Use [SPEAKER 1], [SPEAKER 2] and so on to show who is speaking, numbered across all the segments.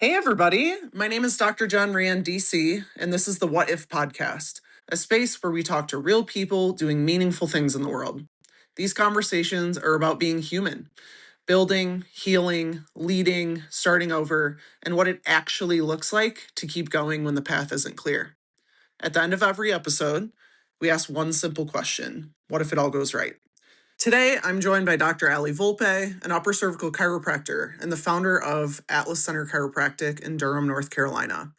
[SPEAKER 1] Hey, everybody. My name is Dr. John Rand, DC, and this is the What If podcast, a space where we talk to real people doing meaningful things in the world. These conversations are about being human, building, healing, leading, starting over, and what it actually looks like to keep going when the path isn't clear. At the end of every episode, we ask one simple question: what if it all goes right? Today, I'm joined by Dr. Ali Volpe, an upper cervical chiropractor and the founder of Atlas Center Chiropractic in Durham, North Carolina.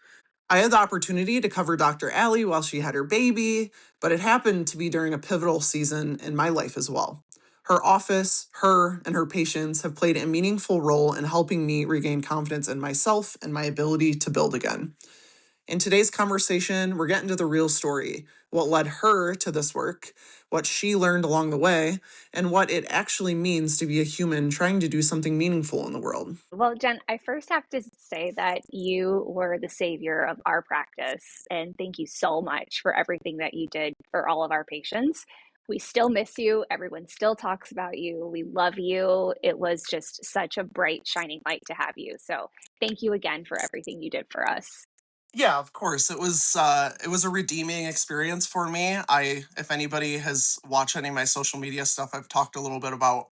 [SPEAKER 1] I had the opportunity to cover Dr. Ali while she had her baby, but it happened to be during a pivotal season in my life as well. Her office, her, and her patients have played a meaningful role in helping me regain confidence in myself and my ability to build again. In today's conversation, we're getting to the real story: what led her to this work, what she learned along the way, and what it actually means to be a human trying to do something meaningful in the world.
[SPEAKER 2] Well, Jen, I first have to say that you were the savior of our practice, and thank you so much for everything that you did for all of our patients. We still miss you. Everyone still talks about you. We love you. It was just such a bright, shining light to have you. So, thank you again for everything you did for us.
[SPEAKER 1] Yeah, of course. It was a redeeming experience for me. If anybody has watched any of my social media stuff, I've talked a little bit about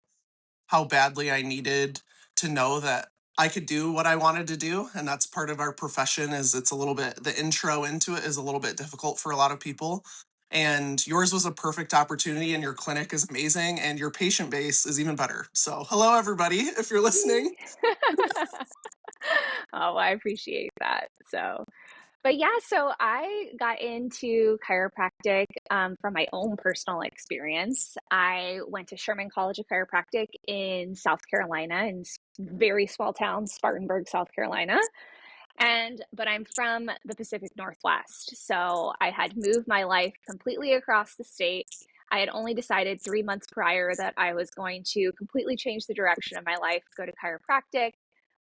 [SPEAKER 1] how badly I needed to know that I could do what I wanted to do. And that's part of our profession. Is it's a little bit, the intro into it is a little bit difficult for a lot of people. And yours was a perfect opportunity, and your clinic is amazing, and your patient base is even better. So hello, everybody, if you're listening.
[SPEAKER 2] Oh, I appreciate that. But yeah, so I got into chiropractic from my own personal experience. I went to Sherman College of Chiropractic in South Carolina, in very small town, Spartanburg, South Carolina. But I'm from the Pacific Northwest. So I had moved my life completely across the state. I had only decided 3 months prior that I was going to completely change the direction of my life, go to chiropractic,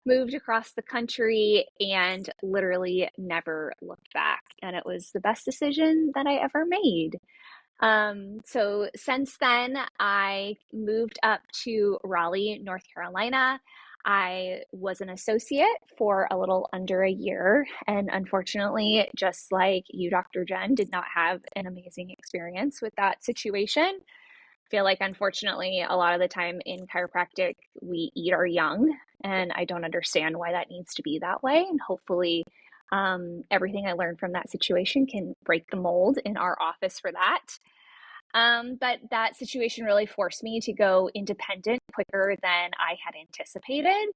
[SPEAKER 2] moved across the country, and literally never looked back. And it was the best decision that I ever made. So since then, I moved up to Raleigh, North Carolina. I was an associate for a little under a year, and unfortunately, just like you, Dr. Jen, did not have an amazing experience with that situation. I feel like, unfortunately, a lot of the time in chiropractic, we eat our young, and I don't understand why that needs to be that way. And hopefully, everything I learned from that situation can break the mold in our office for that. But that situation really forced me to go independent quicker than I had anticipated.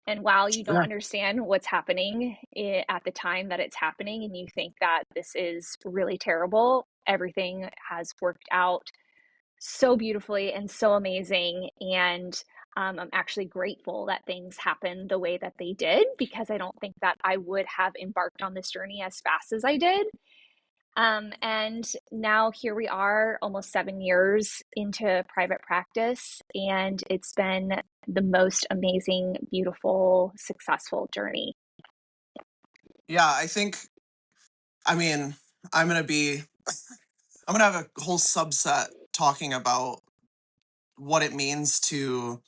[SPEAKER 2] And while you don't
[SPEAKER 1] Yeah.
[SPEAKER 2] understand what's happening at the time that it's happening, and you think that this is really terrible, everything has worked out so beautifully and so amazing. And I'm actually grateful that things happened the way that they did, because I don't think that I would have embarked on this journey as fast as I did. And now here we are, almost 7 years into private practice, and it's been the most amazing, beautiful, successful journey.
[SPEAKER 1] Yeah, I mean, I'm going to be, I'm going to have a whole subset talking about what it means to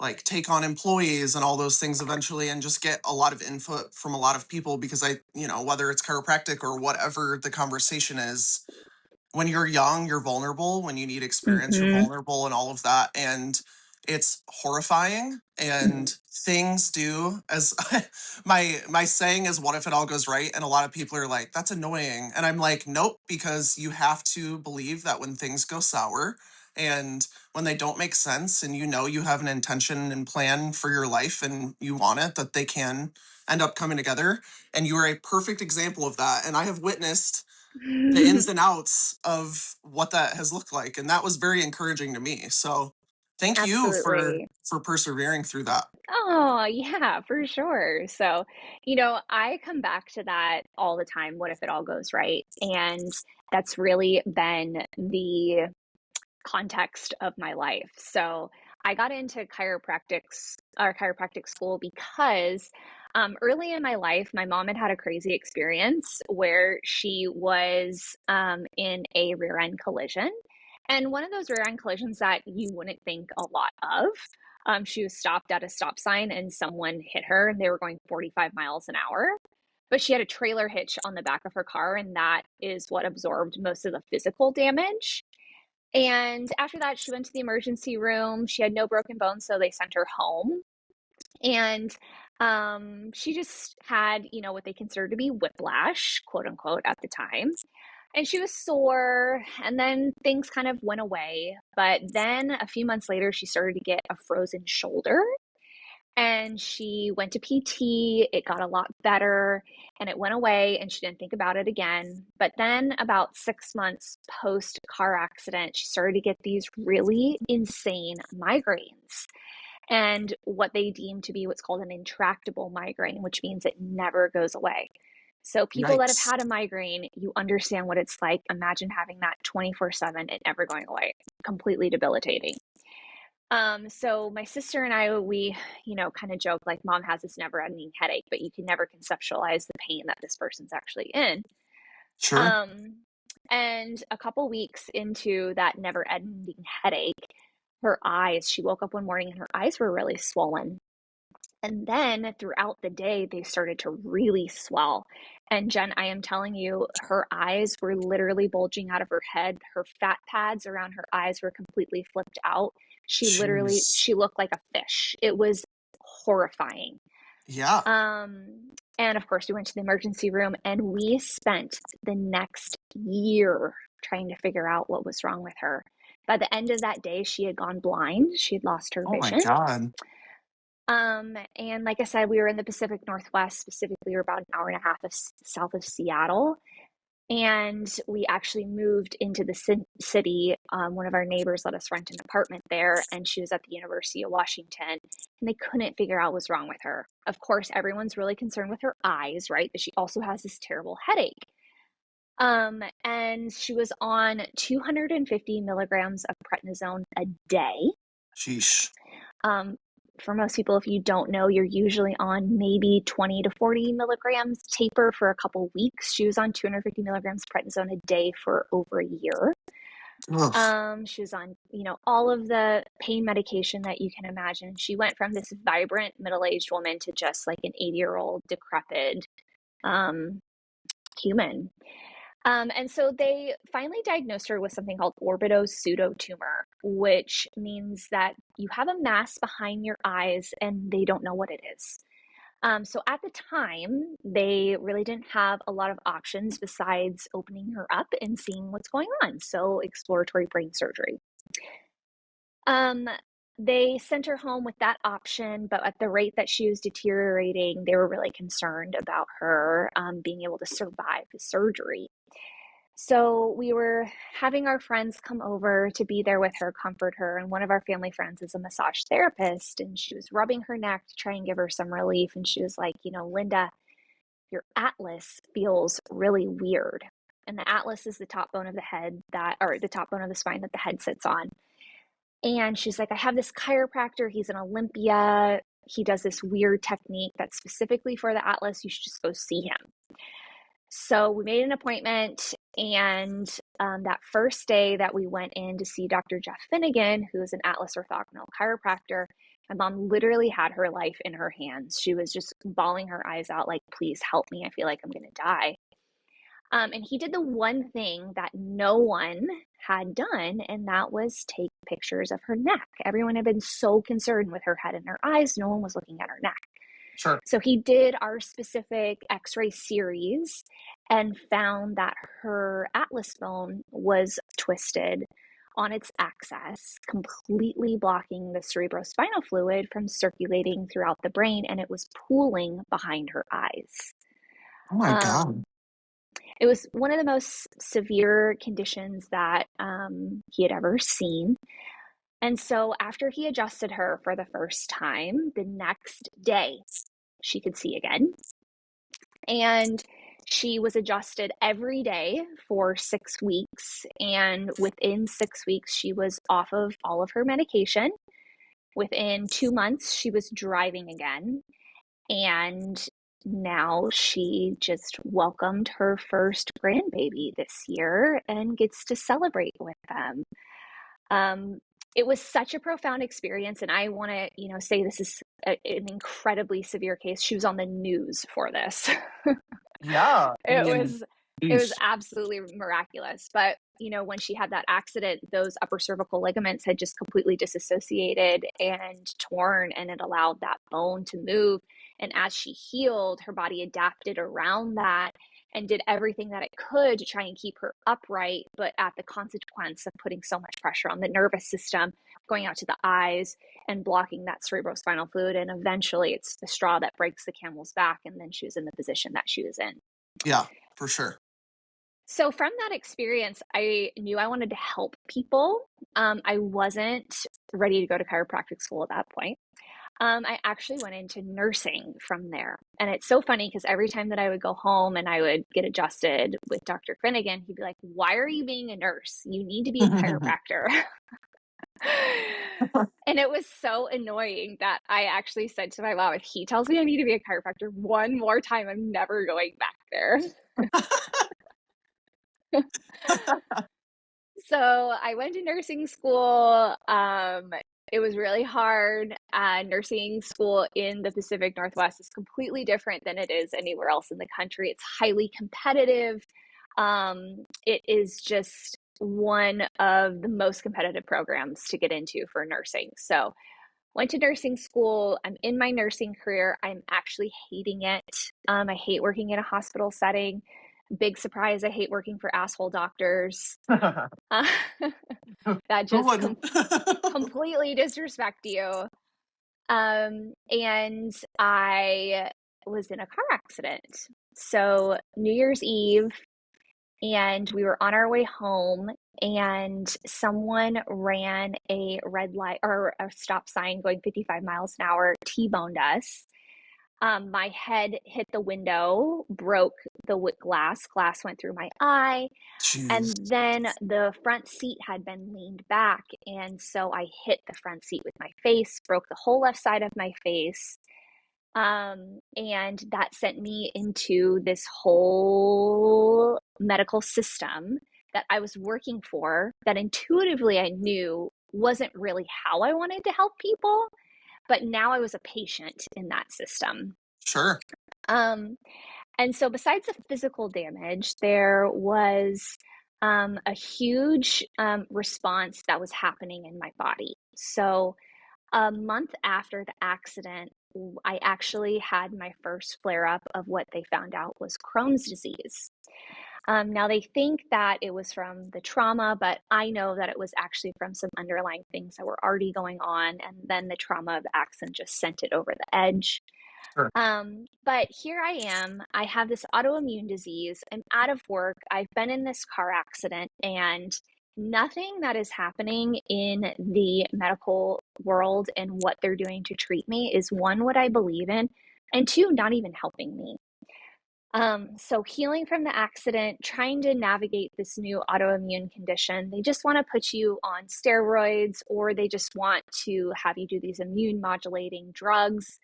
[SPEAKER 1] like take on employees and all those things eventually, and just get a lot of input from a lot of people, because whether it's chiropractic or whatever the conversation is, when you're young, you're vulnerable. When you need experience, you're
[SPEAKER 2] Mm-hmm.
[SPEAKER 1] vulnerable, and all of that. And it's horrifying. And things do, as my saying is, what if it all goes right? And a lot of people are like, that's annoying. And I'm like, nope, because you have to believe that when things go sour and when they don't make sense, and you have an intention and plan for your life and you want it, that they can end up coming together. And you are a perfect example of that. And I have witnessed the ins and outs of what that has looked like, and that was very encouraging to me. So thank you
[SPEAKER 2] Absolutely.
[SPEAKER 1] for persevering through that.
[SPEAKER 2] Oh, yeah, for sure. So, I come back to that all the time. What if it all goes right? And that's really been the context of my life. So I got into chiropractic school because early in my life, my mom had a crazy experience where she was in a rear end collision. And one of those rear end collisions that you wouldn't think a lot of. She was stopped at a stop sign and someone hit her and they were going 45 miles an hour. But she had a trailer hitch on the back of her car, and that is what absorbed most of the physical damage. And after that, she went to the emergency room. She had no broken bones, so they sent her home. And she just had, what they considered to be whiplash, quote unquote, at the time. And she was sore, and then things kind of went away. But then a few months later, she started to get a frozen shoulder. And she went to PT. It got a lot better and it went away and she didn't think about it again. But then, about 6 months post car accident, she started to get these really insane migraines and what they deem to be what's called an intractable migraine, which means it never goes away. So, people that have
[SPEAKER 1] Yikes.
[SPEAKER 2] had a migraine, you understand what it's like. Imagine having that 24/7 and never going away, completely debilitating. So my sister and I, we, kind of joke like mom has this never ending headache, but you can never conceptualize the pain that this person's actually in.
[SPEAKER 1] Sure.
[SPEAKER 2] Um, and a couple weeks into that never ending headache, she woke up one morning and her eyes were really swollen. And then throughout the day, they started to really swell. And Jen, I am telling you, her eyes were literally bulging out of her head. Her fat pads around her eyes were completely flipped out.
[SPEAKER 1] Jeez.
[SPEAKER 2] She looked like a fish. It was horrifying.
[SPEAKER 1] Yeah.
[SPEAKER 2] And of course, we went to the emergency room and we spent the next year trying to figure out what was wrong with her. By the end of that day, she had gone blind. She had lost her
[SPEAKER 1] Oh my
[SPEAKER 2] vision.
[SPEAKER 1] God.
[SPEAKER 2] And like I said, we were in the Pacific Northwest. Specifically, we were about an hour and a half south of Seattle. And we actually moved into the city. One of our neighbors let us rent an apartment there, and she was at the University of Washington, and they couldn't figure out what's wrong with her. Of course, everyone's really concerned with her eyes, right? But she also has this terrible headache. And she was on 250 milligrams of prednisone a day.
[SPEAKER 1] Sheesh.
[SPEAKER 2] Um, for most people, if you don't know, you're usually on maybe 20 to 40 milligrams taper for a couple weeks. She was on 250 milligrams prednisone a day for over a year.
[SPEAKER 1] Ugh.
[SPEAKER 2] She was on, all of the pain medication that you can imagine. She went from this vibrant middle-aged woman to just like an 80-year-old decrepit human. And so they finally diagnosed her with something called orbitopseudotumor, which means that you have a mass behind your eyes and they don't know what it is. So at the time, they really didn't have a lot of options besides opening her up and seeing what's going on. So exploratory brain surgery. Um, they sent her home with that option, but at the rate that she was deteriorating, they were really concerned about her being able to survive the surgery. So we were having our friends come over to be there with her, comfort her. And one of our family friends is a massage therapist, and she was rubbing her neck to try and give her some relief. And she was like, Linda, your atlas feels really weird. And the atlas is the top bone of the head or the top bone of the spine that the head sits on. And she's like, I have this chiropractor. He's an Olympia. He does this weird technique that's specifically for the atlas. You should just go see him. So we made an appointment, and that first day that we went in to see Dr. Jeff Finnegan, who is an Atlas orthogonal chiropractor, my mom literally had her life in her hands. She was just bawling her eyes out like, please help me. I feel like I'm going to die. And he did the one thing that no one had done, and that was take pictures of her neck. Everyone had been so concerned with her head and her eyes. No one was looking at her neck.
[SPEAKER 1] Sure.
[SPEAKER 2] So he did our specific x-ray series and found that her atlas bone was twisted on its axis, completely blocking the cerebrospinal fluid from circulating throughout the brain, and it was pooling behind her eyes.
[SPEAKER 1] Oh my God.
[SPEAKER 2] It was one of the most severe conditions that he had ever seen. And so after he adjusted her for the first time, the next day she could see again. And she was adjusted every day for 6 weeks. And within 6 weeks, she was off of all of her medication. Within 2 months, she was driving again. And now she just welcomed her first grandbaby this year and gets to celebrate with them. it was such a profound experience. And I want to, say this is an incredibly severe case. She was on the news for this.
[SPEAKER 1] Yeah. I
[SPEAKER 2] It
[SPEAKER 1] mean,
[SPEAKER 2] was it was
[SPEAKER 1] geez.
[SPEAKER 2] absolutely miraculous. But, when she had that accident, those upper cervical ligaments had just completely disassociated and torn, and it allowed that bone to move. And as she healed, her body adapted around that and did everything that it could to try and keep her upright, but at the consequence of putting so much pressure on the nervous system, going out to the eyes and blocking that cerebrospinal fluid. And eventually it's the straw that breaks the camel's back. And then she was in the position that she was in.
[SPEAKER 1] Yeah, for sure.
[SPEAKER 2] So from that experience, I knew I wanted to help people. I wasn't ready to go to chiropractic school at that point. I actually went into nursing from there. And it's so funny because every time that I would go home and I would get adjusted with Dr. Finnegan, he'd be like, "Why are you being a nurse? You need to be a chiropractor." And it was so annoying that I actually said to my mom, if he tells me I need to be a chiropractor one more time, I'm never going back there. So I went to nursing school. It was really hard. Nursing school in the Pacific Northwest is completely different than it is anywhere else in the country. It's highly competitive. It is just one of the most competitive programs to get into for nursing. So went to nursing school. I'm in my nursing career. I'm actually hating it. I hate working in a hospital setting. Big surprise, I hate working for asshole doctors. Uh, that
[SPEAKER 1] Who
[SPEAKER 2] just
[SPEAKER 1] wouldn't?
[SPEAKER 2] completely disrespect you. And I was in a car accident. So New Year's Eve, and we were on our way home, and someone ran a red light or a stop sign going 55 miles an hour, T-boned us. My head hit the window, broke the glass. Glass went through my eye.
[SPEAKER 1] Jeez.
[SPEAKER 2] And then the front seat had been leaned back. And so I hit the front seat with my face, broke the whole left side of my face. And that sent me into this whole medical system that I was working for, that intuitively I knew wasn't really how I wanted to help people. But now I was a patient in that system.
[SPEAKER 1] Sure.
[SPEAKER 2] Um, and so, besides the physical damage, there was a huge response that was happening in my body. So, a month after the accident, I actually had my first flare up of what they found out was Crohn's disease. Now, they think that it was from the trauma, but I know that it was actually from some underlying things that were already going on. And then the trauma of the accident just sent it over the edge.
[SPEAKER 1] Sure.
[SPEAKER 2] But here I am. I have this autoimmune disease. I'm out of work. I've been in this car accident, and nothing that is happening in the medical world and what they're doing to treat me is, one, what I believe in, and two, not even helping me. So healing from the accident, trying to navigate this new autoimmune condition, they just want to put you on steroids, or they just want to have you do these immune modulating drugs,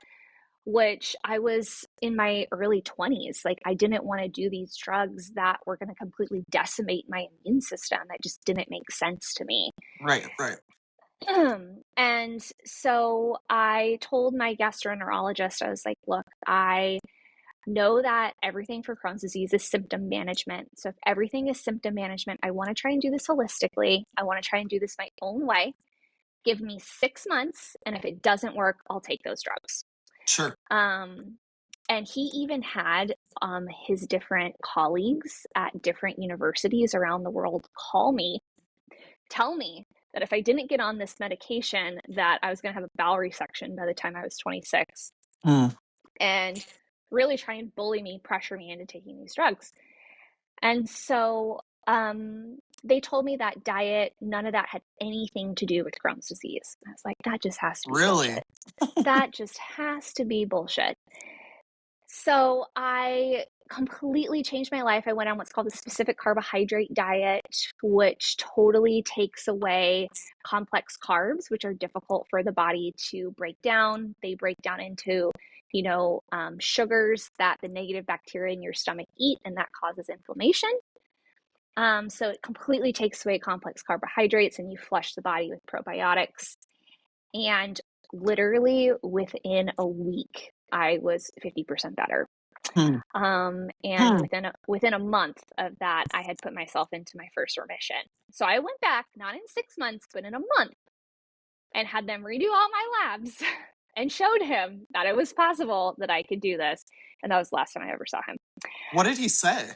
[SPEAKER 2] which I was in my early 20s. Like, I didn't want to do these drugs that were going to completely decimate my immune system. That just didn't make sense to me.
[SPEAKER 1] Right, right.
[SPEAKER 2] And so I told my gastroenterologist, I was like, look, I know that everything for Crohn's disease is symptom management. So if everything is symptom management, I want to try and do this holistically. I want to try and do this my own way. Give me 6 months, and if it doesn't work, I'll take those drugs.
[SPEAKER 1] Sure.
[SPEAKER 2] And he even had his different colleagues at different universities around the world call me, tell me that if I didn't get on this medication, that I was going to have a bowel resection by the time I was 26. And really try and bully me, pressure me into taking these drugs. And so they told me that diet, none of that had anything to do with Crohn's disease. I was like, that just has to be
[SPEAKER 1] Really?
[SPEAKER 2] bullshit. That just has to be bullshit. So I completely changed my life. I went on what's called the specific carbohydrate diet, which totally takes away complex carbs, which are difficult for the body to break down. They break down into, sugars that the negative bacteria in your stomach eat, and that causes inflammation. So it completely takes away complex carbohydrates and you flush the body with probiotics. And literally within a week, I was 50% better.
[SPEAKER 1] Hmm.
[SPEAKER 2] And
[SPEAKER 1] Hmm.
[SPEAKER 2] within a month of that, I had put myself into my first remission. So I went back, not in 6 months, but in a month, and had them redo all my labs and showed him that it was possible that I could do this. And that was the last time I ever saw him.
[SPEAKER 1] What did he say?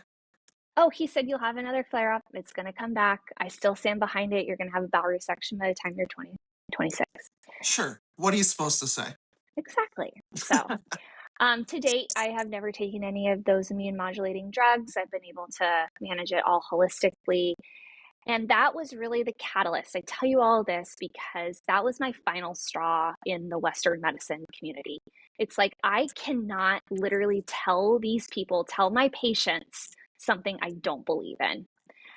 [SPEAKER 2] Oh, he said, you'll have another flare up. It's going to come back. I still stand behind it. You're going to have a bowel resection by the time you're 20, 26.
[SPEAKER 1] Sure. What are you supposed to say?
[SPEAKER 2] Exactly. So, to date, I have never taken any of those immune modulating drugs. I've been able to manage it all holistically. And that was really the catalyst. I tell you all this because that was my final straw in the Western medicine community. It's like I cannot literally tell my patients something I don't believe in.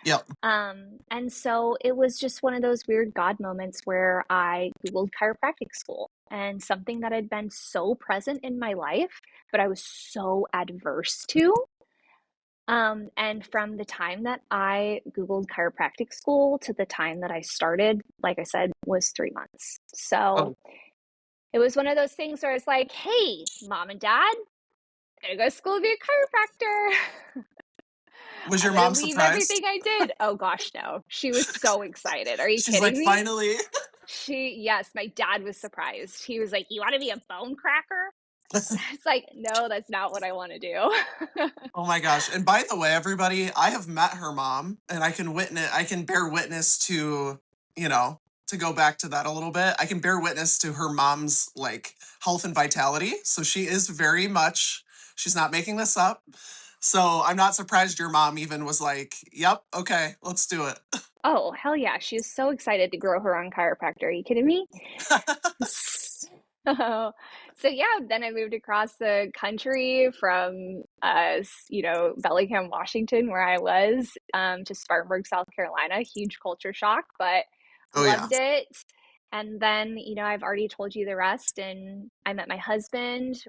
[SPEAKER 1] Yep.
[SPEAKER 2] And so it was just one of those weird God moments where I Googled chiropractic school and something that had been so present in my life, but I was so adverse to. And from the time that I Googled chiropractic school to the time that I started, like I said, was 3 months. So
[SPEAKER 1] Oh,
[SPEAKER 2] it was one of those things where it's like, hey, mom and dad, I'm gonna go to school to be a chiropractor.
[SPEAKER 1] was
[SPEAKER 2] I'm
[SPEAKER 1] your
[SPEAKER 2] gonna
[SPEAKER 1] mom
[SPEAKER 2] leave
[SPEAKER 1] surprised?
[SPEAKER 2] everything I did. Oh gosh, no. She was so excited. Are you
[SPEAKER 1] She's like,
[SPEAKER 2] kidding me?
[SPEAKER 1] finally.
[SPEAKER 2] Yes, my dad was surprised. He was like, you want to be a bone cracker? It's like, no, that's not what I want to do.
[SPEAKER 1] Oh my gosh. And by the way, everybody, I have met her mom and I can bear witness to, you know, to go back to that a little bit. I can bear witness to her mom's like health and vitality. So she is very much, she's not making this up. So I'm not surprised your mom even was like, yep, okay, let's do it.
[SPEAKER 2] Oh, hell yeah. She was so excited to grow her own chiropractor. Are you kidding me? So, so yeah, then I moved across the country from Bellingham, Washington, where I was, to Spartanburg, South Carolina. Huge culture shock, but
[SPEAKER 1] Oh yeah.
[SPEAKER 2] loved it. And then, I've already told you the rest. And I met my husband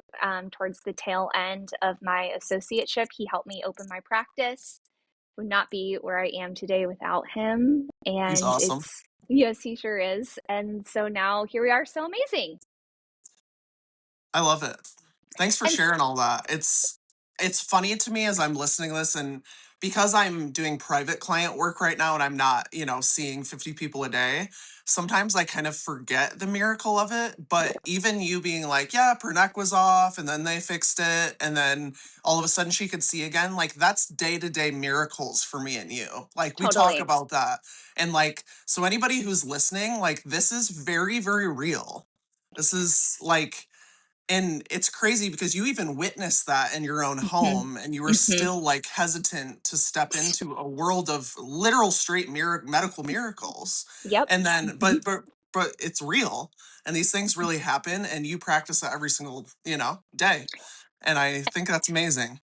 [SPEAKER 2] towards the tail end of my associateship. He helped me open my practice. Would not be where I am today without him.
[SPEAKER 1] He's
[SPEAKER 2] And
[SPEAKER 1] awesome.
[SPEAKER 2] it's, yes, he sure is. And so now here we are, so amazing.
[SPEAKER 1] I love it. Thanks for
[SPEAKER 2] And
[SPEAKER 1] sharing all that. It's funny to me as I'm listening to this, and because I'm doing private client work right now and I'm not, seeing 50 people a day, sometimes I kind of forget the miracle of it. But even you being like, yeah, her neck was off and then they fixed it and then all of a sudden she could see again, like that's day-to-day miracles for me and you. Like we talk
[SPEAKER 2] totally.
[SPEAKER 1] about that. And like, so anybody who's listening, like this is very, very real. This is like, and it's crazy because you even witnessed that in your own
[SPEAKER 2] Hmm.
[SPEAKER 1] home and you were
[SPEAKER 2] Hmm.
[SPEAKER 1] still like hesitant to step into a world of literal straight medical miracles.
[SPEAKER 2] Yep.
[SPEAKER 1] And then
[SPEAKER 2] Hmm.
[SPEAKER 1] but it's real and these things really happen and you practice it every single, day. And I think that's amazing.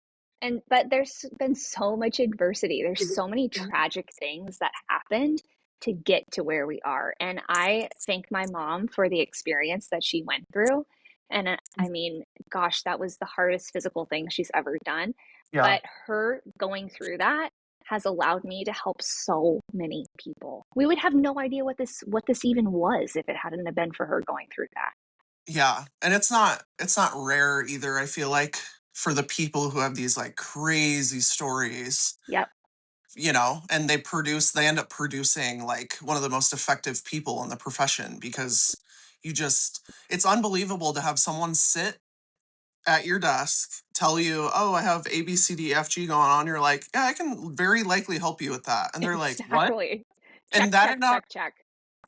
[SPEAKER 2] But there's been so much adversity. There's so many tragic things that happened to get to where we are. And I thank my mom for the experience that she went through. And I mean, gosh, that was the hardest physical thing she's ever done.
[SPEAKER 1] Yeah.
[SPEAKER 2] But her going through that has allowed me to help so many people. We would have no idea what this even was if it hadn't have been for her going through that.
[SPEAKER 1] Yeah. And it's not rare either, I feel like, for the people who have these like crazy stories,
[SPEAKER 2] Yep,
[SPEAKER 1] and they end up producing like one of the most effective people in the profession because it's unbelievable to have someone sit at your desk, tell you, oh, I have ABCDFG going on. You're like, yeah, I can very likely help you with that. And they're like, what?
[SPEAKER 2] exactly. Check,
[SPEAKER 1] And that
[SPEAKER 2] check,
[SPEAKER 1] and not,
[SPEAKER 2] check, check.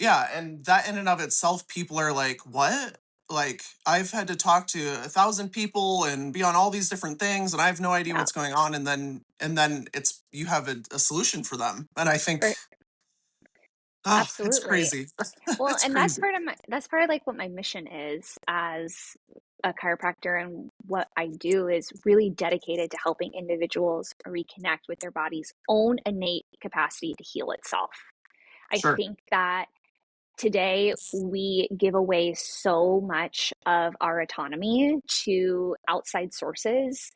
[SPEAKER 1] yeah, and that in and of itself, people are like, what? Like, I've had to talk to 1,000 people and be on all these different things, and I have no idea
[SPEAKER 2] Yeah,
[SPEAKER 1] what's going on. And then it's you have a solution for them. And I think,
[SPEAKER 2] for,
[SPEAKER 1] oh, it's
[SPEAKER 2] absolutely.
[SPEAKER 1] crazy.
[SPEAKER 2] Well,
[SPEAKER 1] It's
[SPEAKER 2] and that's
[SPEAKER 1] crazy.
[SPEAKER 2] part of like what my mission is as a chiropractor, and what I do is really dedicated to helping individuals reconnect with their body's own innate capacity to heal itself. I
[SPEAKER 1] Sure.
[SPEAKER 2] think that today we give away so much of our autonomy to outside sources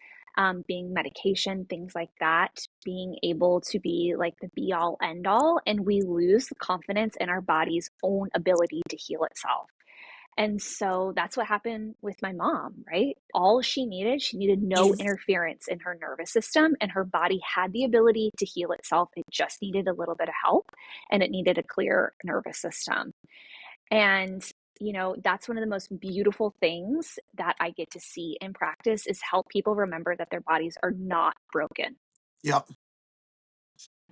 [SPEAKER 2] being medication, things like that, being able to be like the be all end all, and we lose the confidence in our body's own ability to heal itself. And so that's what happened with my mom, right? All she needed no interference in her nervous system, and her body had the ability to heal itself. It just needed a little bit of help, and it needed a clear nervous system. And that's one of the most beautiful things that I get to see in practice is help people remember that their bodies are not broken.
[SPEAKER 1] Yep.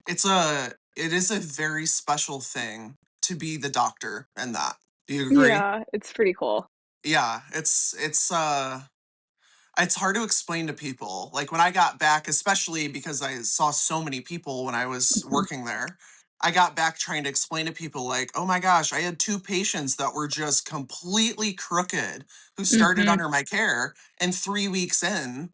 [SPEAKER 1] It is a very special thing to be the doctor in that. Do you agree?
[SPEAKER 2] Yeah, it's pretty cool.
[SPEAKER 1] Yeah, it's hard to explain to people. Like when I got back, especially because I saw so many people when I was
[SPEAKER 2] Mhm.
[SPEAKER 1] working there, I got back trying to explain to people like, "Oh my gosh, I had two patients that were just completely crooked who started
[SPEAKER 2] Mhm.
[SPEAKER 1] under my care, and 3 weeks in,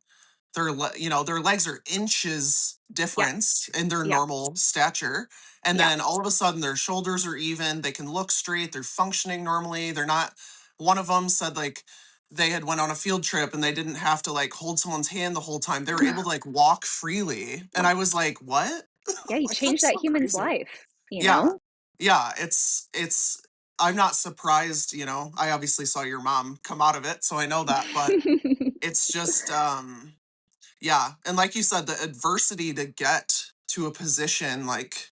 [SPEAKER 1] their legs are inches
[SPEAKER 2] Yep.
[SPEAKER 1] difference in their
[SPEAKER 2] Yep.
[SPEAKER 1] normal stature, and
[SPEAKER 2] Yep.
[SPEAKER 1] then all of a sudden their shoulders are even, they can look straight, they're functioning normally, they're not. One of them said like they had went on a field trip and they didn't have to like hold someone's hand the whole time, they were able to like walk freely, and I was like, what?
[SPEAKER 2] Yeah, you
[SPEAKER 1] Like
[SPEAKER 2] change
[SPEAKER 1] that's
[SPEAKER 2] that
[SPEAKER 1] so
[SPEAKER 2] human's
[SPEAKER 1] crazy.
[SPEAKER 2] life, you
[SPEAKER 1] Yeah,
[SPEAKER 2] know?
[SPEAKER 1] yeah, it's I'm not surprised, I obviously saw your mom come out of it, so I know that, but it's just yeah, and like you said, the adversity to get to a position like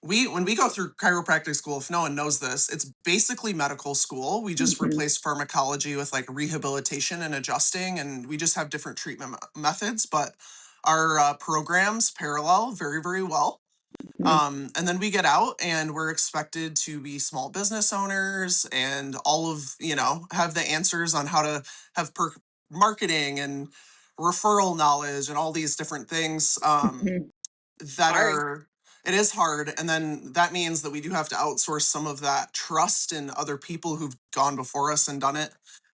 [SPEAKER 1] when we go through chiropractic school, if no one knows this, it's basically medical school. We just
[SPEAKER 2] Mhm.
[SPEAKER 1] replace pharmacology with like rehabilitation and adjusting, and we just have different treatment methods, but our programs parallel very, very well.
[SPEAKER 2] Mhm.
[SPEAKER 1] And then we get out and we're expected to be small business owners and all of, have the answers on how to have marketing and referral knowledge and all these different things
[SPEAKER 2] Mhm. It's
[SPEAKER 1] that
[SPEAKER 2] hard.
[SPEAKER 1] are, it is hard. And then that means that we do have to outsource some of that trust in other people who've gone before us and done it.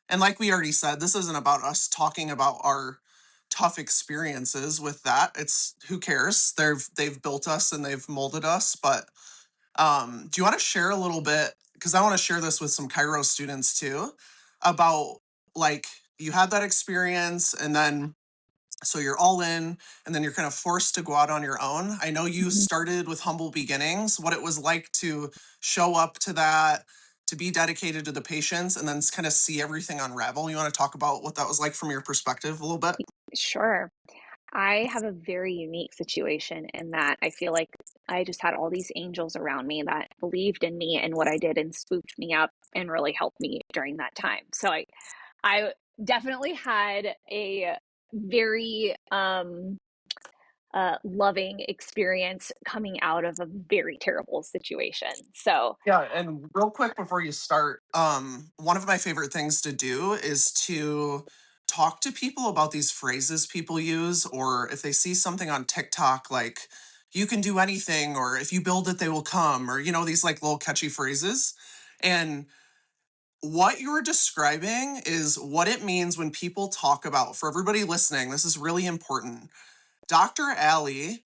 [SPEAKER 1] And like we already said, this isn't about us talking about our tough experiences with that. It's who cares? They've built us and they've molded us. But do you want to share a little bit? Because I want to share this with some Cairo students too, about like you had that experience and then so you're all in and then you're kind of forced to go out on your own. I know you
[SPEAKER 2] Mhm.
[SPEAKER 1] started with humble beginnings, what it was like to show up to that, to be dedicated to the patients and then kind of see everything unravel. You want to talk about what that was like from your perspective a little bit?
[SPEAKER 2] Sure. I have a very unique situation in that I feel like I just had all these angels around me that believed in me and what I did and swooped me up and really helped me during that time. So I definitely had a very loving experience coming out of a very terrible situation. So,
[SPEAKER 1] Yeah, and real quick before you start, one of my favorite things to do is to talk to people about these phrases people use, or if they see something on TikTok like "you can do anything" or "if you build it, they will come," or these like little catchy phrases. And what you're describing is what it means when people talk about. For everybody listening, this is really important. Dr. Allie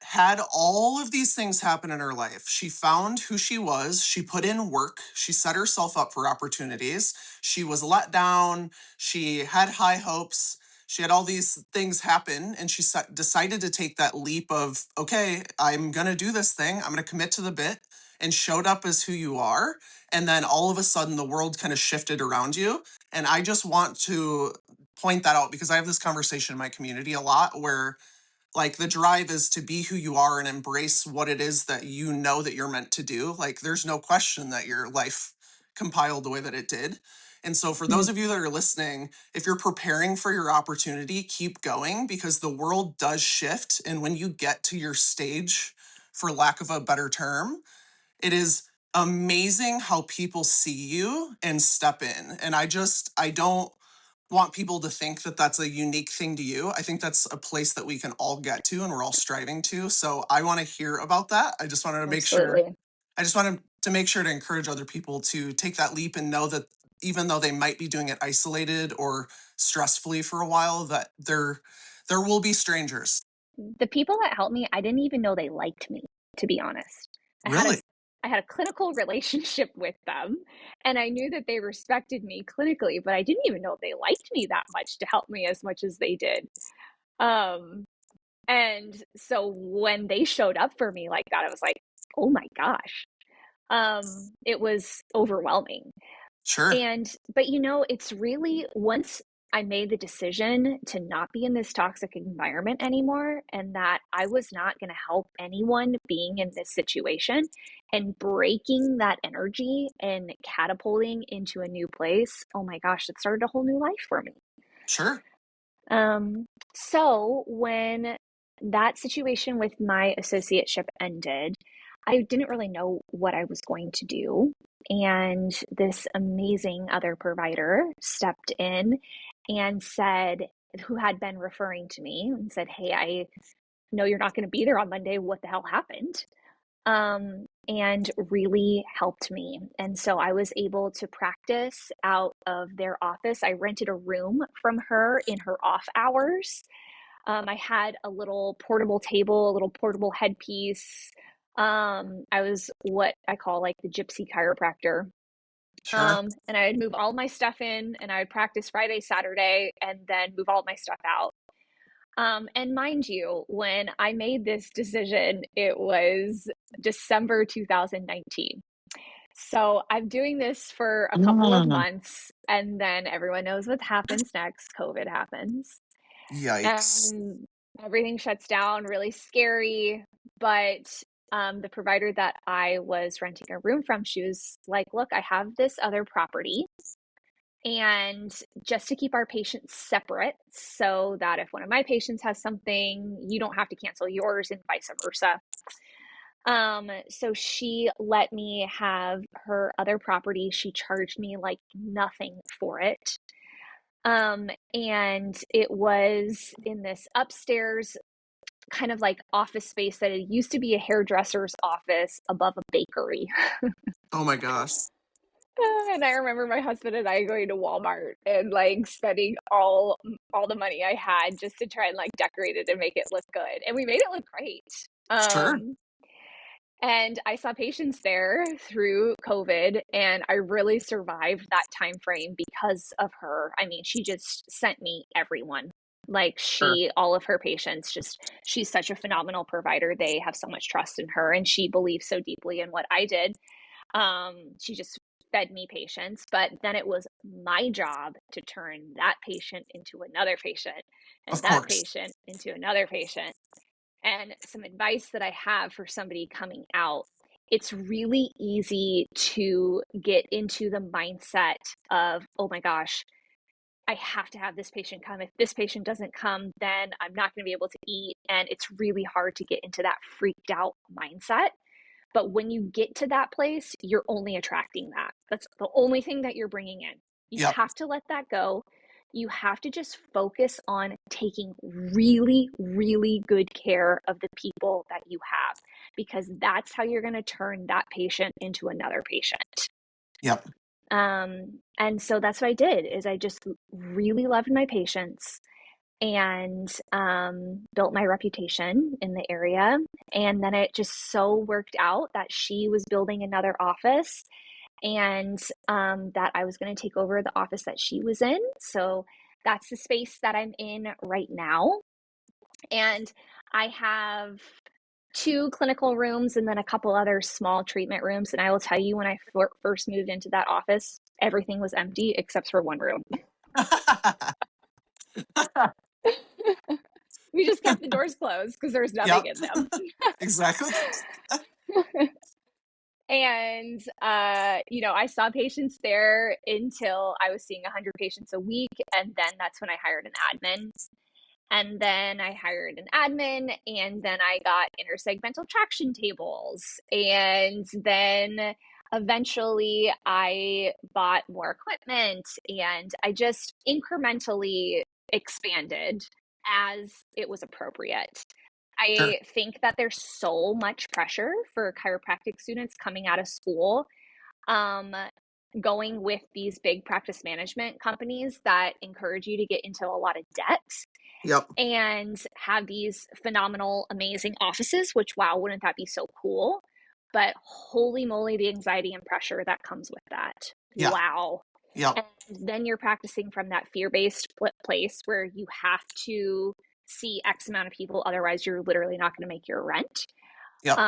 [SPEAKER 1] had all of these things happen in her life. She found who she was. She put in work. She set herself up for opportunities. She was let down. She had high hopes. She had all these things happen, and she decided to take that leap of, okay, I'm going to do this thing. I'm going to commit to the bit, and showed up as who you are. And then all of a sudden, the world kind of shifted around you. And I just want to point that out because I have this conversation in my community a lot where like the drive is to be who you are and embrace what it is that you know that you're meant to do. Like there's no question that your life compiled the way that it did. And so for
[SPEAKER 2] mm,
[SPEAKER 1] those of you that are listening, if you're preparing for your opportunity, keep going because the world does shift. And when you get to your stage, for lack of a better term, it is amazing how people see you and step in. And I don't want people to think that that's a unique thing to you. I think that's a place that we can all get to and we're all striving to. So I want to hear about that. I just wanted to make sure,
[SPEAKER 2] absolutely.
[SPEAKER 1] I just wanted to make sure to encourage other people to take that leap and know that even though they might be doing it isolated or stressfully for a while, that there will be strangers.
[SPEAKER 2] The people that helped me, I didn't even know they liked me, to be honest. I had a
[SPEAKER 1] Really?
[SPEAKER 2] I had a clinical relationship with them, and I knew that they respected me clinically, but I didn't even know they liked me that much to help me as much as they did. Um, and so when they showed up for me like that, I was like, oh my gosh. It was overwhelming.
[SPEAKER 1] Sure.
[SPEAKER 2] But it's really once I made the decision to not be in this toxic environment anymore and that I was not going to help anyone being in this situation and breaking that energy and catapulting into a new place. Oh my gosh, it started a whole new life for me.
[SPEAKER 1] Sure.
[SPEAKER 2] Um, so when that situation with my associateship ended, I didn't really know what I was going to do. And this amazing other provider stepped in and said, who had been referring to me and said, hey, I know you're not going to be there on Monday. What the hell happened? And really helped me. And so I was able to practice out of their office. I rented a room from her in her off hours. I had a little portable table, a little portable headpiece. I was what I call like the gypsy chiropractor.
[SPEAKER 1] Sure.
[SPEAKER 2] And I would move all my stuff in and I would practice Friday, Saturday, and then move all my stuff out. And mind you, when I made this decision, it was December 2019. So I'm doing this for a couple of
[SPEAKER 1] Mm.
[SPEAKER 2] months, and then everyone knows what happens next. COVID happens,
[SPEAKER 1] Yikes.
[SPEAKER 2] and everything shuts down, really scary. But the provider that I was renting a room from, she was like, look, I have this other property. And just to keep our patients separate so that if one of my patients has something, you don't have to cancel yours and vice versa. So she let me have her other property. She charged me like nothing for it. And it was in this upstairs kind of like office space that it used to be a hairdresser's office above a bakery.
[SPEAKER 1] Oh my gosh.
[SPEAKER 2] And I remember my husband and I going to Walmart and like spending all the money I had just to try and like decorate it and make it look good. And we made it look great.
[SPEAKER 1] Sure.
[SPEAKER 2] Um, and I saw patients there through COVID, and I really survived that time frame because of her. I mean, she just sent me everyone. Like
[SPEAKER 1] Sure.
[SPEAKER 2] all of her patients, just she's such a phenomenal provider. They have so much trust in her, and she believes so deeply in what I did. She just fed me patients, but then it was my job to turn that patient into another patient and
[SPEAKER 1] Of
[SPEAKER 2] that
[SPEAKER 1] course.
[SPEAKER 2] patient into another patient. And some advice that I have for somebody coming out, it's really easy to get into the mindset of, oh my gosh, I have to have this patient come. If this patient doesn't come, then I'm not going to be able to eat. And it's really hard to get into that freaked out mindset. But when you get to that place, you're only attracting that. That's the only thing that you're bringing in. You
[SPEAKER 1] Yep.
[SPEAKER 2] have to let that go. You have to just focus on taking really, really good care of the people that you have, because that's how you're going to turn that patient into another patient.
[SPEAKER 1] Yep.
[SPEAKER 2] And so that's what I did is I just really loved my patients and built my reputation in the area. And then it just so worked out that she was building another office and that I was going to take over the office that she was in. So that's the space that I'm in right now. And I have two clinical rooms and then a couple other small treatment rooms. And I will tell you, when I first moved into that office, everything was empty except for one room. We just kept the doors closed because there's nothing
[SPEAKER 1] Yep.
[SPEAKER 2] in them.
[SPEAKER 1] Exactly.
[SPEAKER 2] And, I saw patients there until I was seeing 100 patients a week. And then that's when I hired an admin. And then I hired an admin, and then I got intersegmental traction tables. And then eventually I bought more equipment, and I just incrementally expanded as it was appropriate.
[SPEAKER 1] Sure.
[SPEAKER 2] I think that there's so much pressure for chiropractic students coming out of school, um, going with these big practice management companies that encourage you to get into a lot of debt
[SPEAKER 1] Yep.
[SPEAKER 2] and have these phenomenal, amazing offices, which, wow, wouldn't that be so cool? But holy moly, the anxiety and pressure that comes with that.
[SPEAKER 1] Yeah.
[SPEAKER 2] Wow.
[SPEAKER 1] Yep.
[SPEAKER 2] And then you're practicing from that fear based place where you have to see X amount of people, otherwise you're literally not going to make your rent,
[SPEAKER 1] Yep.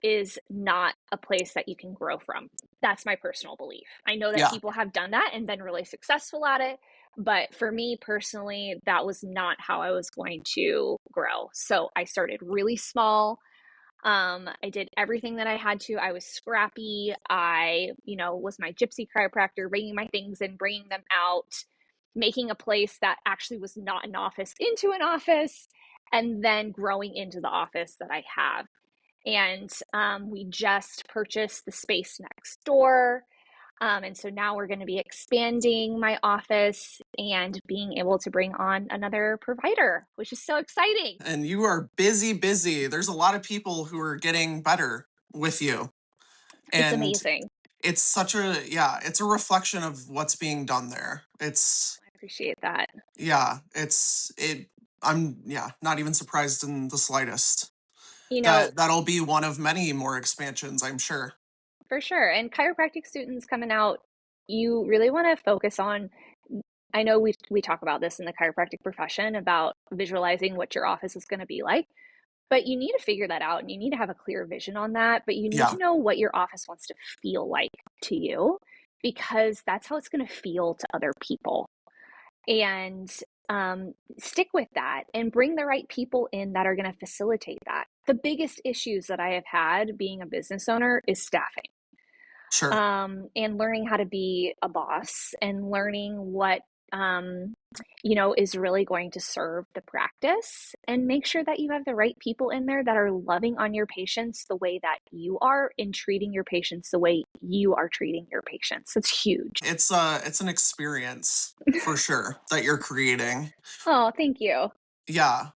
[SPEAKER 2] is not a place that you can grow from. That's my personal belief. I know that
[SPEAKER 1] Yeah.
[SPEAKER 2] people have done that and been really successful at it, but for me personally, that was not how I was going to grow. So I started really small. I did everything that I had to. I was scrappy. I, was my gypsy chiropractor, bringing my things in, bringing them out, making a place that actually was not an office into an office, and then growing into the office that I have. And we just purchased the space next door. And so now we're going to be expanding my office and being able to bring on another provider, which is so exciting.
[SPEAKER 1] And you are busy, busy. There's a lot of people who are getting better with you.
[SPEAKER 2] It's
[SPEAKER 1] And
[SPEAKER 2] amazing.
[SPEAKER 1] it's such a, yeah, it's a reflection of what's being done there.
[SPEAKER 2] I appreciate that.
[SPEAKER 1] I'm, not even surprised in the slightest.
[SPEAKER 2] You know,
[SPEAKER 1] That'll be one of many more expansions, I'm sure.
[SPEAKER 2] for sure. And chiropractic students coming out, you really want to focus on. I know we talk about this in the chiropractic profession about visualizing what your office is going to be like, but you need to figure that out and you need to have a clear vision on that. But you need
[SPEAKER 1] Yeah.
[SPEAKER 2] to know what your office wants to feel like to you, because that's how it's going to feel to other people. And stick with that and bring the right people in that are going to facilitate that. The biggest issues that I have had being a business owner is staffing,
[SPEAKER 1] Sure.
[SPEAKER 2] and learning how to be a boss and learning what is really going to serve the practice, and make sure that you have the right people in there that are loving on your patients the way that you are, and treating your patients the way you are treating your patients. It's huge.
[SPEAKER 1] It's an experience for sure that you're creating.
[SPEAKER 2] Oh, thank you.
[SPEAKER 1] Yeah.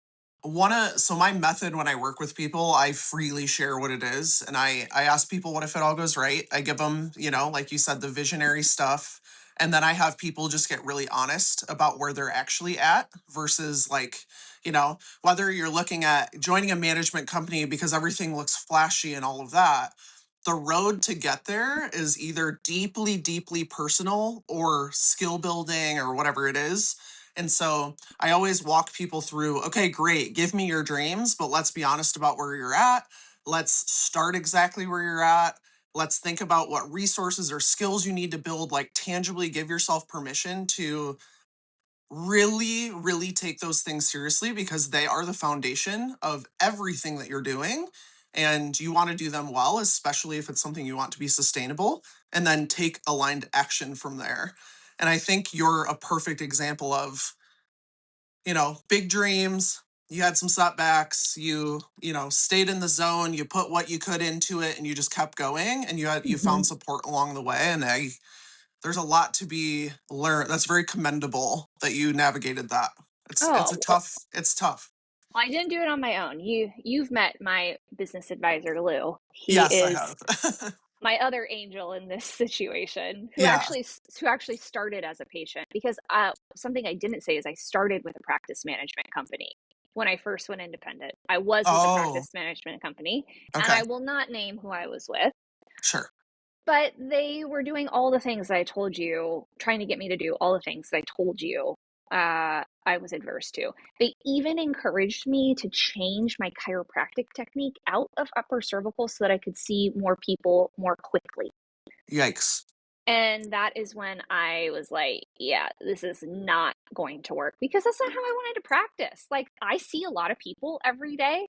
[SPEAKER 1] So my method when I work with people, I freely share what it is. And I ask people, what if it all goes right? I give them, like you said, the visionary stuff. And then I have people just get really honest about where they're actually at versus like, whether you're looking at joining a management company because everything looks flashy and all of that. The road to get there is either deeply, deeply personal or skill building or whatever it is. And so I always walk people through, okay, great, give me your dreams, but let's be honest about where you're at. Let's start exactly where you're at. Let's think about what resources or skills you need to build, like tangibly give yourself permission to really, really take those things seriously because they are the foundation of everything that you're doing. And you want to do them well, especially if it's something you want to be sustainable, and then take aligned action from there. And I think you're a perfect example of big dreams. You had some setbacks. You stayed in the zone. You put what you could into it, and you just kept going. And you
[SPEAKER 2] Mm-hmm.
[SPEAKER 1] found support along the way. And there's a lot to be learned. That's very commendable that you navigated that.
[SPEAKER 2] Oh, well,
[SPEAKER 1] It's tough.
[SPEAKER 2] I didn't do it on my own. You've met my business advisor, Lou. He
[SPEAKER 1] Yes, I
[SPEAKER 2] is
[SPEAKER 1] have.
[SPEAKER 2] my other angel in this situation, who
[SPEAKER 1] Yeah.
[SPEAKER 2] actually started as a patient, because something I didn't say is I started with a practice management company when I first went independent. I was with a
[SPEAKER 1] Oh,
[SPEAKER 2] practice management company, and
[SPEAKER 1] okay.
[SPEAKER 2] I will not name who I was with,
[SPEAKER 1] Sure.
[SPEAKER 2] but they were doing all the things that I told you, trying to get me to do all the things that I told you I was adverse to. They even encouraged me to change my chiropractic technique out of upper cervical so that I could see more people more quickly.
[SPEAKER 1] Yikes.
[SPEAKER 2] And that is when I was like, yeah, this is not going to work, because that's not how I wanted to practice. Like, I see a lot of people every day,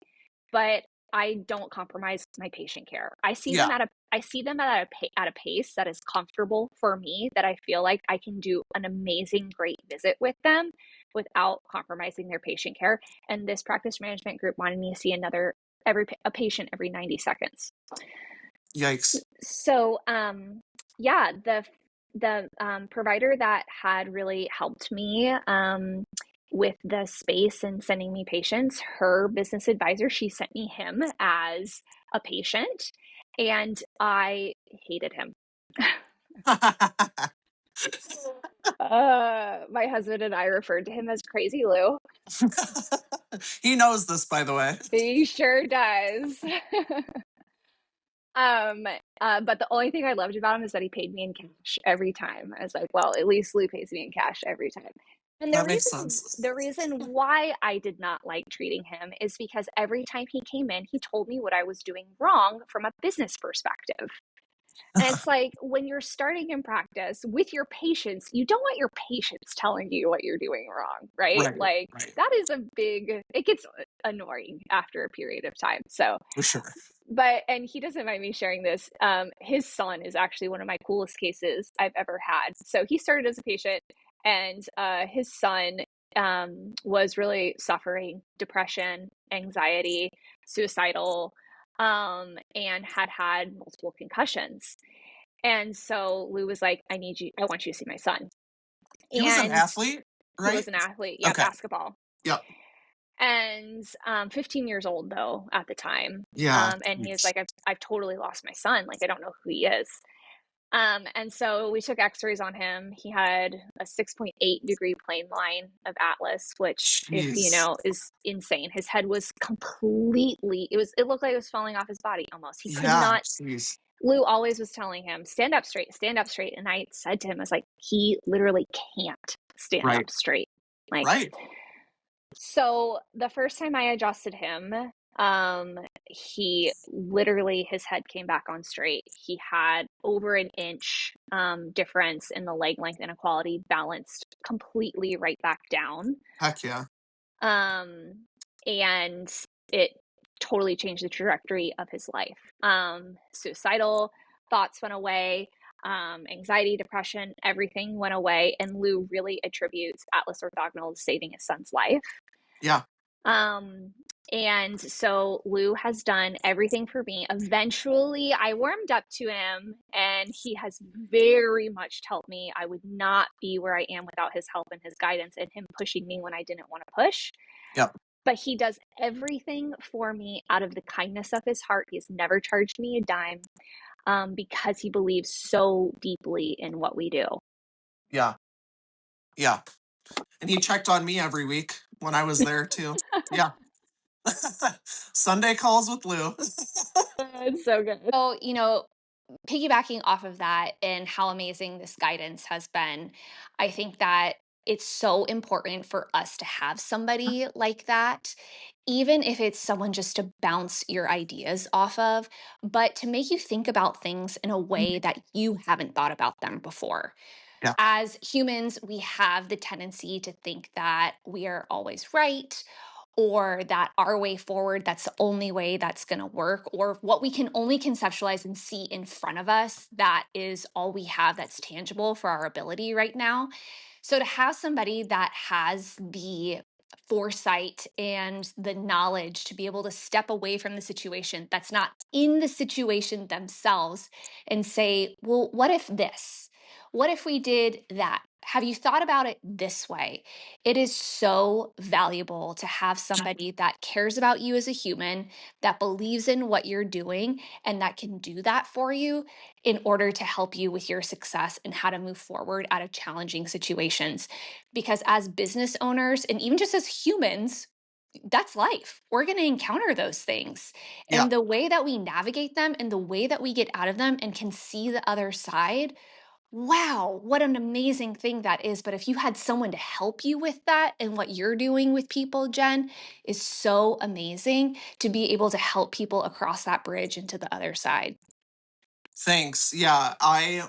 [SPEAKER 2] but I don't compromise my patient care.
[SPEAKER 1] Yeah.
[SPEAKER 2] I see them at a pace that is comfortable for me, that I feel like I can do an amazing, great visit with them without compromising their patient care. And this practice management group wanted me to see a patient every 90 seconds.
[SPEAKER 1] Yikes.
[SPEAKER 2] So, yeah, the provider that had really helped me with the space and sending me patients, her business advisor, she sent me him as a patient, and I hated him. My husband and I referred to him as Crazy Lou.
[SPEAKER 1] He knows this, by the way.
[SPEAKER 2] He sure does. Um, but the only thing I loved about him is that he paid me in cash every time. I was like, well, at least Lou pays me in cash every time. And
[SPEAKER 1] That makes sense.
[SPEAKER 2] the reason why I did not like treating him is because every time he came in, he told me what I was doing wrong from a business perspective. And it's like when you're starting in practice with your patients, you don't want your patients telling you what you're doing wrong, right?
[SPEAKER 1] Right,
[SPEAKER 2] Like
[SPEAKER 1] right.
[SPEAKER 2] that is it gets annoying after a period of time. So,
[SPEAKER 1] For sure.
[SPEAKER 2] and he doesn't mind me sharing this. His son is actually one of my coolest cases I've ever had. So he started as a patient, and his son was really suffering depression, anxiety, suicidal, and had multiple concussions. And so Lou was like, I want you to see my son.
[SPEAKER 1] He was an
[SPEAKER 2] And
[SPEAKER 1] athlete,
[SPEAKER 2] he
[SPEAKER 1] right?
[SPEAKER 2] was an athlete, yeah,
[SPEAKER 1] Okay.
[SPEAKER 2] basketball.
[SPEAKER 1] Yep.
[SPEAKER 2] And 15 years old though at the time.
[SPEAKER 1] Yeah.
[SPEAKER 2] And he was like, I've totally lost my son. Like I don't know who he is. And so we took x-rays on him. He had a 6.8-degree plane line of Atlas, which, if you
[SPEAKER 1] Jeez.
[SPEAKER 2] know, is insane. His head was it looked like it was falling off his body almost. He could
[SPEAKER 1] Yeah.
[SPEAKER 2] not.
[SPEAKER 1] Jeez.
[SPEAKER 2] Lou always was telling him, stand up straight, stand up straight. And I said to him, I was like, he literally can't stand
[SPEAKER 1] Right.
[SPEAKER 2] up straight. Like,
[SPEAKER 1] Right.
[SPEAKER 2] so the first time I adjusted him, he literally, his head came back on straight. He had over an inch difference in the leg length inequality, balanced completely right back down.
[SPEAKER 1] Heck yeah.
[SPEAKER 2] Um, and it totally changed the trajectory of his life. Suicidal thoughts went away, anxiety, depression, everything went away. And Lou really attributes Atlas Orthogonal to saving his son's life.
[SPEAKER 1] Yeah.
[SPEAKER 2] Um, and so Lou has done everything for me. Eventually, I warmed up to him, and he has very much helped me. I would not be where I am without his help and his guidance and him pushing me when I didn't want to push.
[SPEAKER 1] Yep.
[SPEAKER 2] But he does everything for me out of the kindness of his heart. He has never charged me a dime, because he believes so deeply in what we do.
[SPEAKER 1] Yeah. Yeah. And he checked on me every week when I was there too. Yeah. Sunday calls with Lou.
[SPEAKER 2] It's so good. So, piggybacking off of that and how amazing this guidance has been, I think that it's so important for us to have somebody like that, even if it's someone just to bounce your ideas off of, but to make you think about things in a way that you haven't thought about them before.
[SPEAKER 1] Yeah.
[SPEAKER 2] As humans, we have the tendency to think that we are always right, or that our way forward, that's the only way that's going to work, or what we can only conceptualize and see in front of us, that is all we have that's tangible for our ability right now. So to have somebody that has the foresight and the knowledge to be able to step away from the situation that's not in the situation themselves and say, well, what if this? What if we did that? Have you thought about it this way? It is so valuable to have somebody that cares about you as a human, that believes in what you're doing, and that can do that for you in order to help you with your success and how to move forward out of challenging situations. Because as business owners, and even just as humans, that's life. We're going to encounter those things.
[SPEAKER 1] Yeah.
[SPEAKER 2] And the way that we navigate them and the way that we get out of them and can see the other side, wow, what an amazing thing that is. But if you had someone to help you with that, and what you're doing with people, Jen, is so amazing to be able to help people across that bridge into the other side.
[SPEAKER 1] Thanks. Yeah. I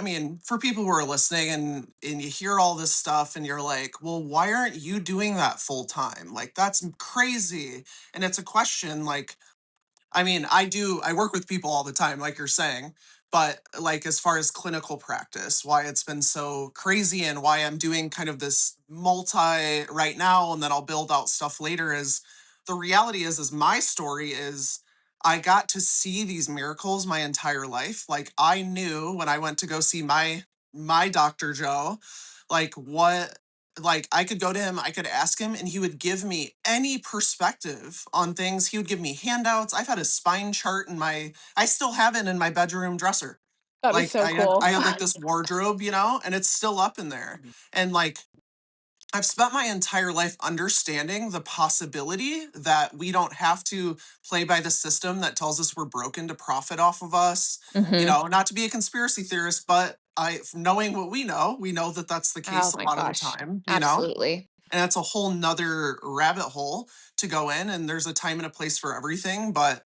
[SPEAKER 1] mean, for people who are listening and you hear all this stuff and you're like, well, why aren't you doing that full time? Like, that's crazy. And it's a question like, I mean, I work with people all the time, like you're saying, but like as far as clinical practice, why it's been so crazy and why I'm doing kind of this multi right now and then I'll build out stuff later is the reality is my story is I got to see these miracles my entire life. Like I knew when I went to go see my Dr. Joe, like what like I could go to him, I could ask him, and he would give me any perspective on things. He would give me handouts. I've had a spine chart I still have it in my bedroom dresser.
[SPEAKER 2] That is
[SPEAKER 1] Like
[SPEAKER 2] so cool.
[SPEAKER 1] I had like this wardrobe, and it's still up in there. And like I've spent my entire life understanding the possibility that we don't have to play by the system that tells us we're broken to profit off of us.
[SPEAKER 2] Hmm.
[SPEAKER 1] Not to be a conspiracy theorist, but knowing what we know that that's the
[SPEAKER 2] Oh
[SPEAKER 1] case a
[SPEAKER 2] my
[SPEAKER 1] lot of the
[SPEAKER 2] gosh.
[SPEAKER 1] time, you know?
[SPEAKER 2] Absolutely.
[SPEAKER 1] And that's a whole nother rabbit hole to go in. And there's a time and a place for everything, but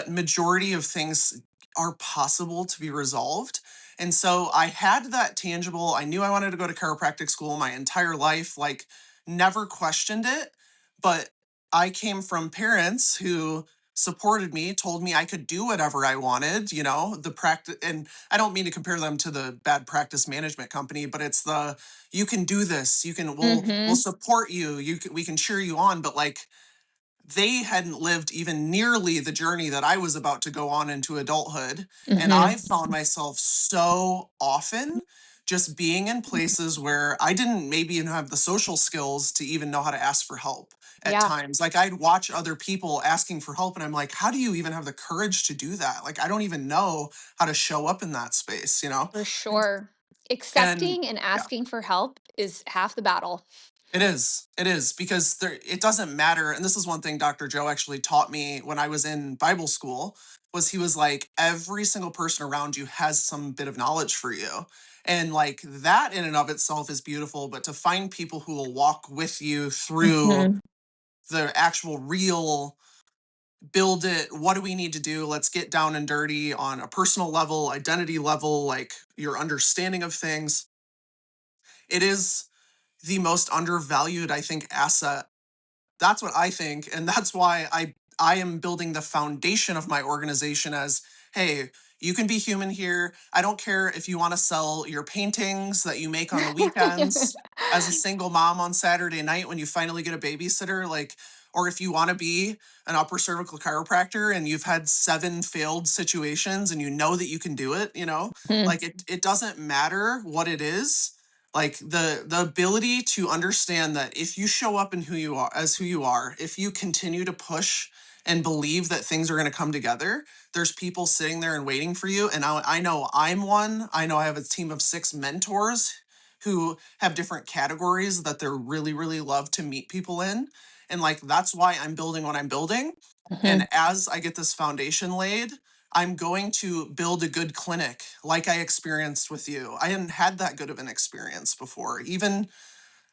[SPEAKER 1] majority of things are possible to be resolved. And so I had that tangible. I knew I wanted to go to chiropractic school my entire life, like never questioned it. But I came from parents who supported me, told me I could do whatever I wanted, you know, the practice. And I don't mean to compare them to the bad practice management company, but it's the, you can do this, you can, we'll
[SPEAKER 2] Mm-hmm.
[SPEAKER 1] support you, we can cheer you on. But like, they hadn't lived even nearly the journey that I was about to go on into adulthood. And I
[SPEAKER 2] Mm-hmm.
[SPEAKER 1] found myself so often just being in places where I didn't maybe even have the social skills to even know how to ask for help at
[SPEAKER 2] Yeah,
[SPEAKER 1] times. Like I'd watch other people asking for help and I'm like, how do you even have the courage to do that? Like I don't even know how to show up in that space, you know?
[SPEAKER 2] for sure.
[SPEAKER 1] And
[SPEAKER 2] Accepting and
[SPEAKER 1] yeah.
[SPEAKER 2] asking for help is half the battle.
[SPEAKER 1] It is. It is because there it doesn't matter. And this is one thing Dr. Joe actually taught me when I was in Bible school was he was like every single person around you has some bit of knowledge for you. And like that in and of itself is beautiful, but to find people who will walk with you through
[SPEAKER 2] Mm-hmm.
[SPEAKER 1] the actual real build it, what do we need to do? Let's get down and dirty on a personal level, identity level, like your understanding of things. It is the most undervalued, I think, asset. That's what I think. And that's why I am building the foundation of my organization as, hey, you can be human here. I don't care if you want to sell your paintings that you make on the weekends as a single mom on Saturday night when you finally get a babysitter, like, or if you want to be an upper cervical chiropractor and you've had 7 failed situations and you know that you can do it, you know, like it doesn't matter what it is, like the ability to understand that if you show up in who you are as who you are, if you continue to push and believe that things are going to come together, there's people sitting there and waiting for you. And I know I'm one. I know I have a team of 6 mentors who have different categories that they're really really love to meet people in. And like that's why I'm building what I'm building.
[SPEAKER 2] Mm-hmm.
[SPEAKER 1] And as I get this foundation laid, I'm going to build a good clinic like I experienced with you. I hadn't had that good of an experience before. Even,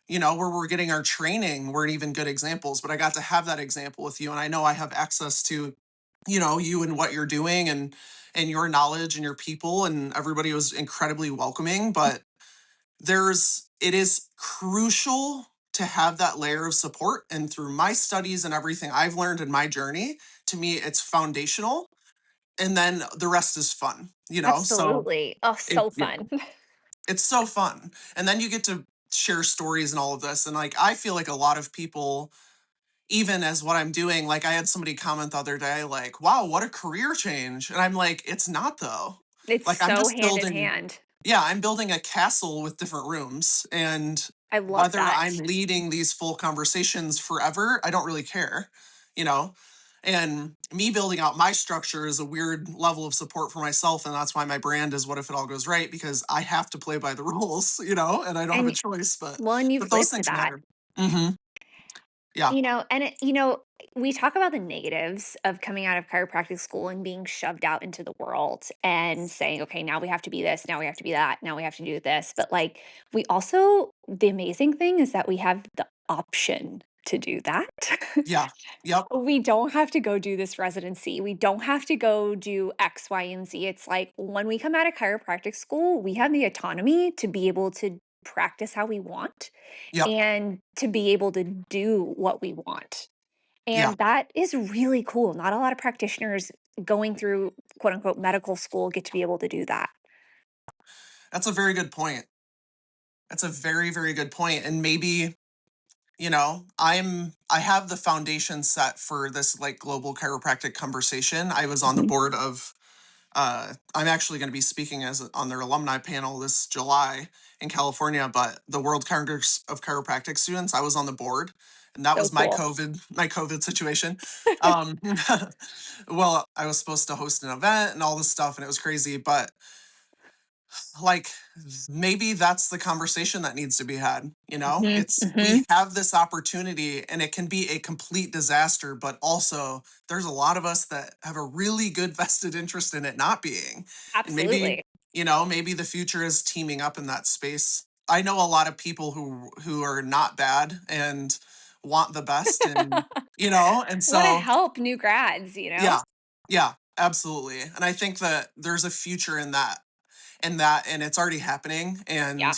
[SPEAKER 1] you know, where we're getting our training weren't even good examples, but I got to have that example with you. And I know I have access to, you know, you and what you're doing and your knowledge and your people, and everybody was incredibly welcoming. But it is crucial to have that layer of support. And through my studies and everything I've learned in my journey, to me, it's foundational, and then the rest is fun, you know? So
[SPEAKER 2] Absolutely. Oh, so
[SPEAKER 1] yeah,
[SPEAKER 2] fun.
[SPEAKER 1] it's so fun. And then you get to share stories and all of this. And like, I feel like a lot of people, even as what I'm doing, like I had somebody comment the other day, like, wow, what a career change. And I'm like, it's not though.
[SPEAKER 2] It's
[SPEAKER 1] Like, I'm
[SPEAKER 2] so
[SPEAKER 1] just
[SPEAKER 2] hand in
[SPEAKER 1] building,
[SPEAKER 2] hand.
[SPEAKER 1] yeah, I'm building a castle with different rooms. And
[SPEAKER 2] I love
[SPEAKER 1] whether
[SPEAKER 2] that.
[SPEAKER 1] I'm leading these full conversations forever, I don't really care, you know? And me building out my structure is a weird level of support for myself. And that's why my brand is What If It All Goes Right? Because I have to play by the rules, you know, and I don't have a
[SPEAKER 2] And
[SPEAKER 1] choice,
[SPEAKER 2] well, and
[SPEAKER 1] but
[SPEAKER 2] you've
[SPEAKER 1] those
[SPEAKER 2] lived
[SPEAKER 1] things
[SPEAKER 2] that.
[SPEAKER 1] matter. Hmm. Yeah.
[SPEAKER 2] We talk about the negatives of coming out of chiropractic school and being shoved out into the world and saying, okay, now we have to be this, now we have to be that, now we have to do this. But like, the amazing thing is that we have the option to do that.
[SPEAKER 1] Yeah. Yep.
[SPEAKER 2] We don't have to go do this residency. We don't have to go do X, Y, and Z. It's like when we come out of chiropractic school, we have the autonomy to be able to practice how we want
[SPEAKER 1] Yep.
[SPEAKER 2] and to be able to do what we want.
[SPEAKER 1] Yeah.
[SPEAKER 2] And that is really cool. Not a lot of practitioners going through quote unquote medical school get to be able to do that.
[SPEAKER 1] That's a very good point. That's a very, very good point. And maybe, you know, I have the foundation set for this like global chiropractic conversation. I was on the
[SPEAKER 2] Mhm.
[SPEAKER 1] board of I'm actually going to be speaking as on their alumni panel this July in California, but the World Congress of Chiropractic Students, I was on the board, and that
[SPEAKER 2] So
[SPEAKER 1] was my
[SPEAKER 2] cool.
[SPEAKER 1] COVID situation. Um, well, I was supposed to host an event and all this stuff, and it was crazy, but like maybe that's the conversation that needs to be had. You know,
[SPEAKER 2] Hmm.
[SPEAKER 1] it's
[SPEAKER 2] Hmm.
[SPEAKER 1] we have this opportunity and it can be a complete disaster, but also there's a lot of us that have a really good vested interest in it not being. And maybe
[SPEAKER 2] Absolutely.
[SPEAKER 1] maybe the future is teaming up in that space. I know a lot of people who are not bad and want the best, and
[SPEAKER 2] Want to
[SPEAKER 1] so
[SPEAKER 2] help new grads, you know?
[SPEAKER 1] yeah. Yeah, absolutely. And I think that there's a future in that and it's already happening,
[SPEAKER 2] Yeah.
[SPEAKER 1] and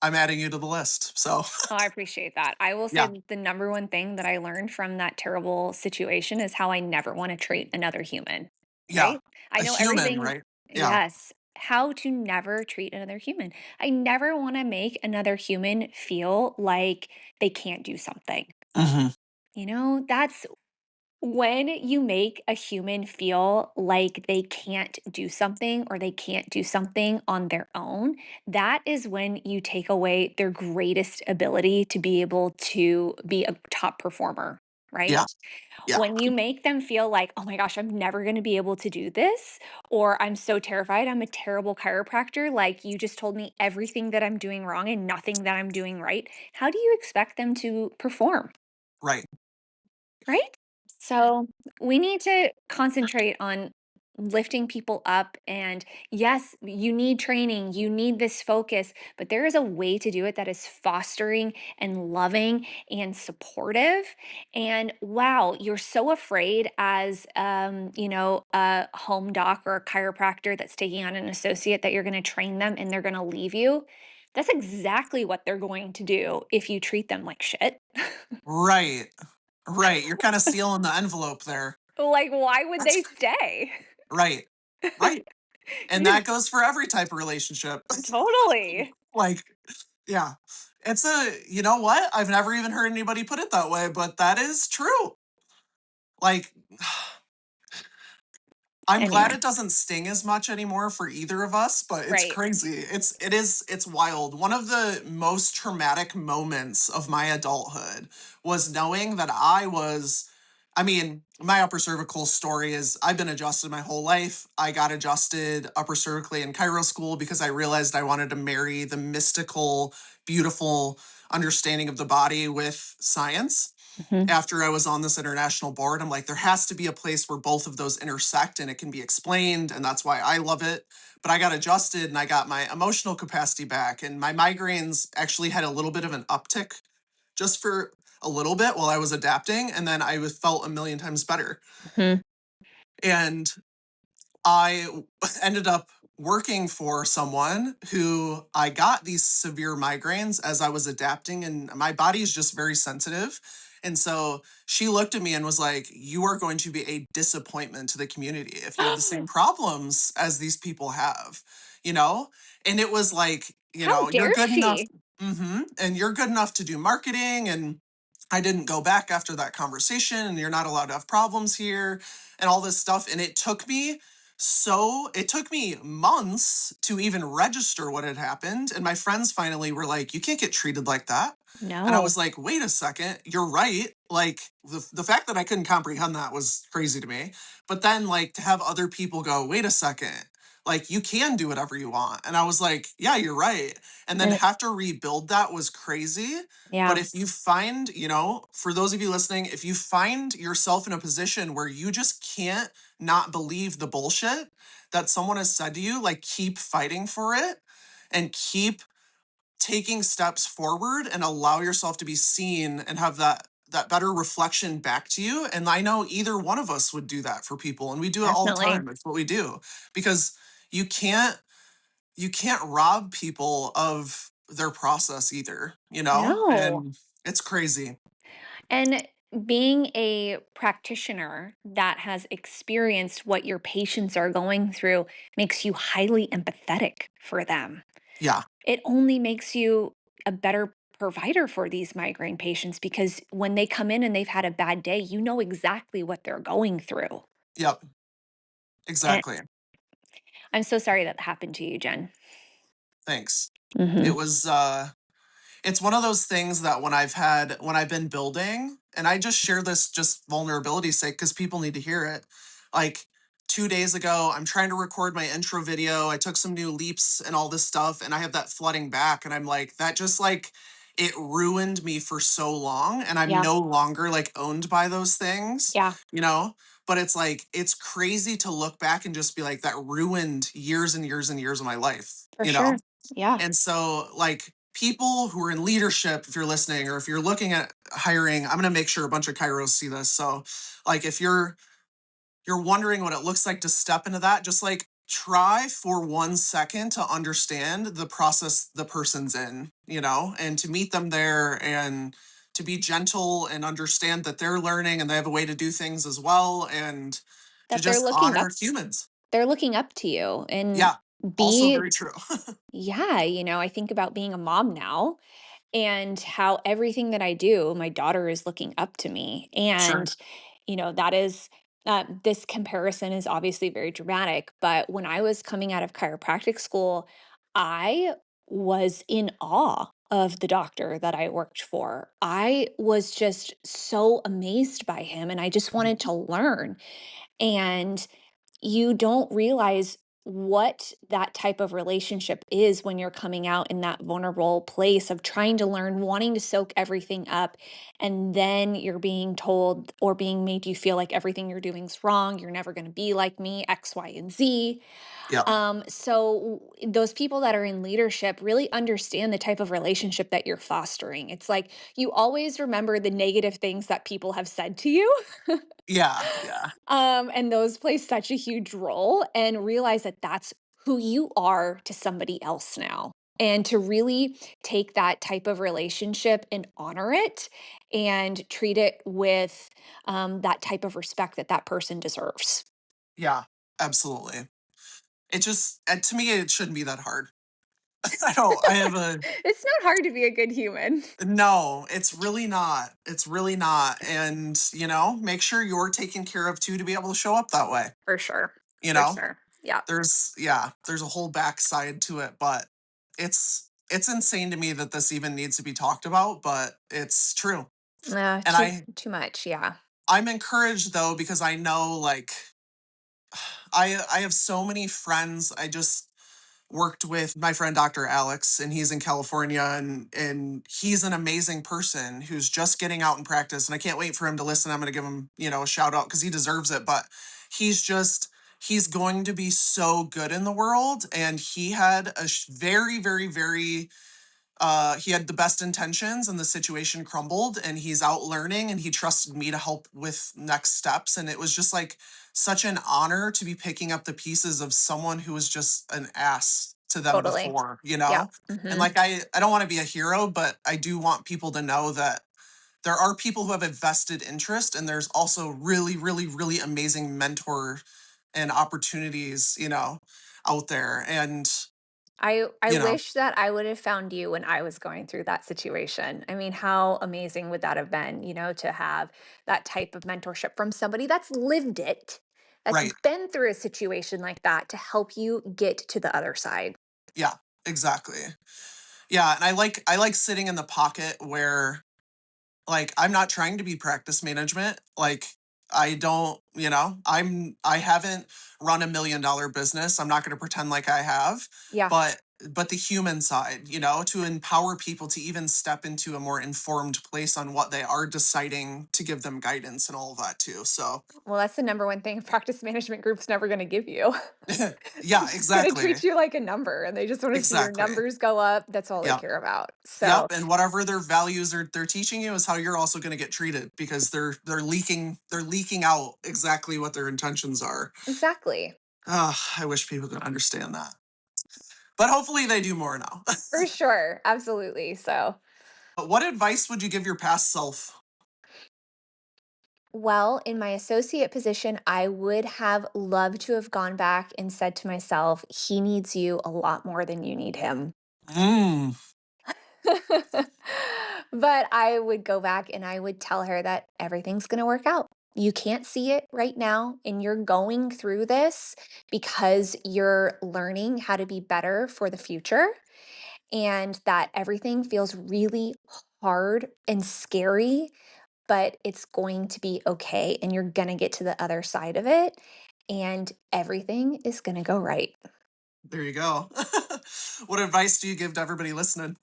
[SPEAKER 1] I'm adding you to the list. So,
[SPEAKER 2] Oh, I appreciate that. I will say
[SPEAKER 1] yeah.
[SPEAKER 2] that the number one thing that I learned from that terrible situation is how I never want to treat another human,
[SPEAKER 1] Yeah.
[SPEAKER 2] right? I
[SPEAKER 1] A
[SPEAKER 2] know
[SPEAKER 1] human,
[SPEAKER 2] everything.
[SPEAKER 1] right? Yeah.
[SPEAKER 2] Yes. How to never treat another human. I never want to make another human feel like they can't do something.
[SPEAKER 1] Mhm.
[SPEAKER 2] That's when you make a human feel like they can't do something or they can't do something on their own, that is when you take away their greatest ability to be able to be a top performer, right?
[SPEAKER 1] Yeah. Yeah.
[SPEAKER 2] When you make them feel like, oh my gosh, I'm never going to be able to do this, or I'm so terrified, I'm a terrible chiropractor, like you just told me everything that I'm doing wrong and nothing that I'm doing right, how do you expect them to perform?
[SPEAKER 1] Right.
[SPEAKER 2] Right? So we need to concentrate on lifting people up. And yes, you need training, you need this focus, but there is a way to do it that is fostering and loving and supportive. And wow, you're so afraid as a home doc or a chiropractor that's taking on an associate that you're going to train them and they're going to leave you. That's exactly what they're going to do if you treat them like shit.
[SPEAKER 1] Right. Right. You're kind of sealing the envelope there.
[SPEAKER 2] Like, why would
[SPEAKER 1] That's
[SPEAKER 2] they stay?
[SPEAKER 1] right. Right. And
[SPEAKER 2] You
[SPEAKER 1] that goes for every type of relationship.
[SPEAKER 2] totally.
[SPEAKER 1] Like, yeah. You know what? I've never even heard anybody put it that way, but that is true. Like, I'm glad
[SPEAKER 2] Anyway,
[SPEAKER 1] it doesn't sting as much anymore for either of us, but it's
[SPEAKER 2] right.
[SPEAKER 1] crazy. It's wild. One of the most traumatic moments of my adulthood was knowing that my upper cervical story is I've been adjusted my whole life. I got adjusted upper cervically in chiro school because I realized I wanted to marry the mystical, beautiful understanding of the body with science.
[SPEAKER 2] Mhm.
[SPEAKER 1] After I was on this international board, I'm like, there has to be a place where both of those intersect and it can be explained. And that's why I love it. But I got adjusted and I got my emotional capacity back. And my migraines actually had a little bit of an uptick just for a little bit while I was adapting. And then felt a million times better.
[SPEAKER 2] Mhm.
[SPEAKER 1] And I ended up working for someone who I got these severe migraines as I was adapting, and my body is just very sensitive. And so she looked at me and was like, "You are going to be a disappointment to the community if you have the same problems as these people have, you know?" And it was like,
[SPEAKER 2] How
[SPEAKER 1] you're
[SPEAKER 2] dare
[SPEAKER 1] good enough.
[SPEAKER 2] she?
[SPEAKER 1] And you're good enough to do marketing. And I didn't go back after that conversation, and you're not allowed to have problems here and all this stuff. And it took me months to even register what had happened. And my friends finally were like, "You can't get treated like that." And I
[SPEAKER 2] No.
[SPEAKER 1] was like, "Wait a second, you're right." Like the fact that I couldn't comprehend that was crazy to me. But then like to have other people go, "Wait a second, like you can do whatever you want." And I was like, "Yeah, you're right." And then
[SPEAKER 2] And
[SPEAKER 1] have to rebuild that was crazy. But
[SPEAKER 2] yeah,
[SPEAKER 1] if you find, for those of you listening, if you find yourself in a position where you just can't not believe the bullshit that someone has said to you, like keep fighting for it and keep taking steps forward and allow yourself to be seen and have that better reflection back to you. And I know either one of us would do that for people, and we do it all the
[SPEAKER 2] definitely.
[SPEAKER 1] time. It's what we do because you can't rob people of their process either,
[SPEAKER 2] No.
[SPEAKER 1] and it's crazy.
[SPEAKER 2] And being a practitioner that has experienced what your patients are going through makes you highly empathetic for them.
[SPEAKER 1] Yeah.
[SPEAKER 2] It only makes you a better provider for these migraine patients because when they come in and they've had a bad day, you know exactly what they're going through.
[SPEAKER 1] Yep.
[SPEAKER 2] And
[SPEAKER 1] Exactly.
[SPEAKER 2] I'm so sorry that happened to you, Jen.
[SPEAKER 1] Thanks.
[SPEAKER 2] Mhm.
[SPEAKER 1] It was it's one of those things that when I've been building, and I just share this just vulnerability sake because people need to hear it. Like 2 days ago, I'm trying to record my intro video. I took some new leaps and all this stuff, and I have that flooding back, and I'm like, that just like it ruined me for so long, and I'm
[SPEAKER 2] Yeah.
[SPEAKER 1] no longer like owned by those things,
[SPEAKER 2] Yeah.
[SPEAKER 1] you know? But it's like, it's crazy to look back and just be like, that ruined years and years and years of my life,
[SPEAKER 2] For sure. Yeah.
[SPEAKER 1] And so, like, people who are in leadership, if you're listening, or if you're looking at hiring, I'm going to make sure a bunch of chiros see this. So, like, if you're wondering what it looks like to step into that, just like try for 1 second to understand the process the person's in, and to meet them there and to be gentle and understand that they're learning and they have a way to do things as well, and to
[SPEAKER 2] That they're
[SPEAKER 1] just
[SPEAKER 2] looking
[SPEAKER 1] honor
[SPEAKER 2] up
[SPEAKER 1] humans.
[SPEAKER 2] they're looking up to you and
[SPEAKER 1] Yeah, also
[SPEAKER 2] be
[SPEAKER 1] very true.
[SPEAKER 2] yeah, I think about being a mom now and how everything that I do, my daughter is looking up to me.
[SPEAKER 1] Sure.
[SPEAKER 2] And, that is, this comparison is obviously very dramatic. But when I was coming out of chiropractic school, I was in awe of the doctor that I worked for. I was just so amazed by him and I just wanted to learn. And you don't realize what that type of relationship is when you're coming out in that vulnerable place of trying to learn, wanting to soak everything up, and then you're being told or being made you feel like everything you're doing is wrong. You're never going to be like me, X, Y, and Z.
[SPEAKER 1] Yeah.
[SPEAKER 2] Those people that are in leadership really understand the type of relationship that you're fostering. It's like you always remember the negative things that people have said to you.
[SPEAKER 1] Yeah. Yeah.
[SPEAKER 2] And those play such a huge role and realize that that's who you are to somebody else now. And to really take that type of relationship and honor it and treat it with that type of respect that that person deserves.
[SPEAKER 1] Yeah. Absolutely. It just, to me, it shouldn't be that hard. I don't, I have a,
[SPEAKER 2] It's not hard to be a good human.
[SPEAKER 1] no, it's really not. It's really not. And, make sure you're taken care of too to be able to show up that way.
[SPEAKER 2] For sure.
[SPEAKER 1] You
[SPEAKER 2] For
[SPEAKER 1] know,
[SPEAKER 2] sure. Yeah.
[SPEAKER 1] there's a whole backside to it, but it's insane to me that this even needs to be talked about, but it's true. And
[SPEAKER 2] Too much. Yeah.
[SPEAKER 1] I'm encouraged though, because I know, like, I have so many friends. I just worked with my friend Dr. Alex, and he's in California, and he's an amazing person who's just getting out in practice, and I can't wait for him to listen. I'm going to give him, a shout out because he deserves it, but he's going to be so good in the world, and he had a very, very, very he had the best intentions, and the situation crumbled, and he's out learning, and he trusted me to help with next steps. And it was just like such an honor to be picking up the pieces of someone who was just an ass to them
[SPEAKER 2] Totally.
[SPEAKER 1] before,
[SPEAKER 2] Yeah.
[SPEAKER 1] And
[SPEAKER 2] Hmm.
[SPEAKER 1] like, I don't want to be a hero, but I do want people to know that there are people who have a vested interest, and there's also really, really, really amazing mentor and opportunities, out there. And,
[SPEAKER 2] I
[SPEAKER 1] you know,
[SPEAKER 2] wish that I would have found you when I was going through that situation. I mean, how amazing would that have been, to have that type of mentorship from somebody that's lived it, that's
[SPEAKER 1] right.
[SPEAKER 2] been through a situation like that to help you get to the other side.
[SPEAKER 1] Yeah, exactly. Yeah, and I like sitting in the pocket where, like, I'm not trying to be practice management. Like, I don't, I haven't run $1 million business. I'm not going to pretend like I have,
[SPEAKER 2] Yeah.
[SPEAKER 1] but the human side, to empower people to even step into a more informed place on what they are deciding, to give them guidance and all of that too. So,
[SPEAKER 2] Well, that's the number one thing a practice management group's never going to give you. They're
[SPEAKER 1] yeah,
[SPEAKER 2] just going to
[SPEAKER 1] exactly.
[SPEAKER 2] treat you like a number and they just want to see your
[SPEAKER 1] Exactly.
[SPEAKER 2] numbers go up. That's all they
[SPEAKER 1] Yeah.
[SPEAKER 2] care about.
[SPEAKER 1] Yep,
[SPEAKER 2] So,
[SPEAKER 1] and whatever their values are they're teaching you is how you're also going to get treated, because they're leaking out exactly what their intentions are.
[SPEAKER 2] exactly.
[SPEAKER 1] I wish people could understand that. But hopefully they do more now.
[SPEAKER 2] For sure. Absolutely. So,
[SPEAKER 1] What advice would you give your past self?
[SPEAKER 2] well, in my associate position, I would have loved to have gone back and said to myself, he needs you a lot more than you need him.
[SPEAKER 1] Mm,
[SPEAKER 2] But I would go back and I would tell her that everything's going to work out. You can't see it right now, and you're going through this because you're learning how to be better for the future, and that everything feels really hard and scary, but it's going to be okay and you're going to get to the other side of it and everything is going to go right.
[SPEAKER 1] there you go. What advice do you give to everybody listening?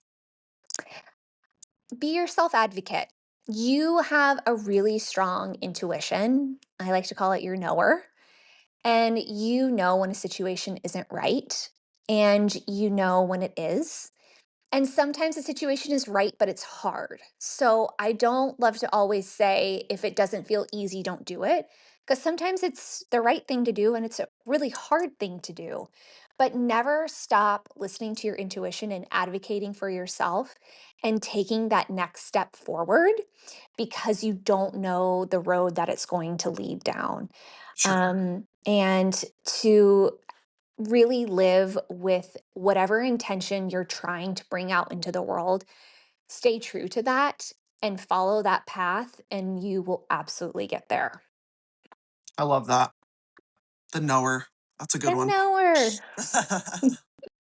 [SPEAKER 2] Be your self advocate. You have a really strong intuition. I like to call it your knower. And you know when a situation isn't right, and you know when it is. And sometimes the situation is right, but it's hard. So I don't love to always say, if it doesn't feel easy, don't do it. Because sometimes it's the right thing to do and it's a really hard thing to do. But never stop listening to your intuition and advocating for yourself and taking that next step forward because you don't know the road that it's going to lead down.
[SPEAKER 1] Sure.
[SPEAKER 2] And to really live with whatever intention you're trying to bring out into the world. Stay true to that and follow that path, and you will absolutely get there.
[SPEAKER 1] I love that. The knower. That's a
[SPEAKER 2] The
[SPEAKER 1] good one.
[SPEAKER 2] knower.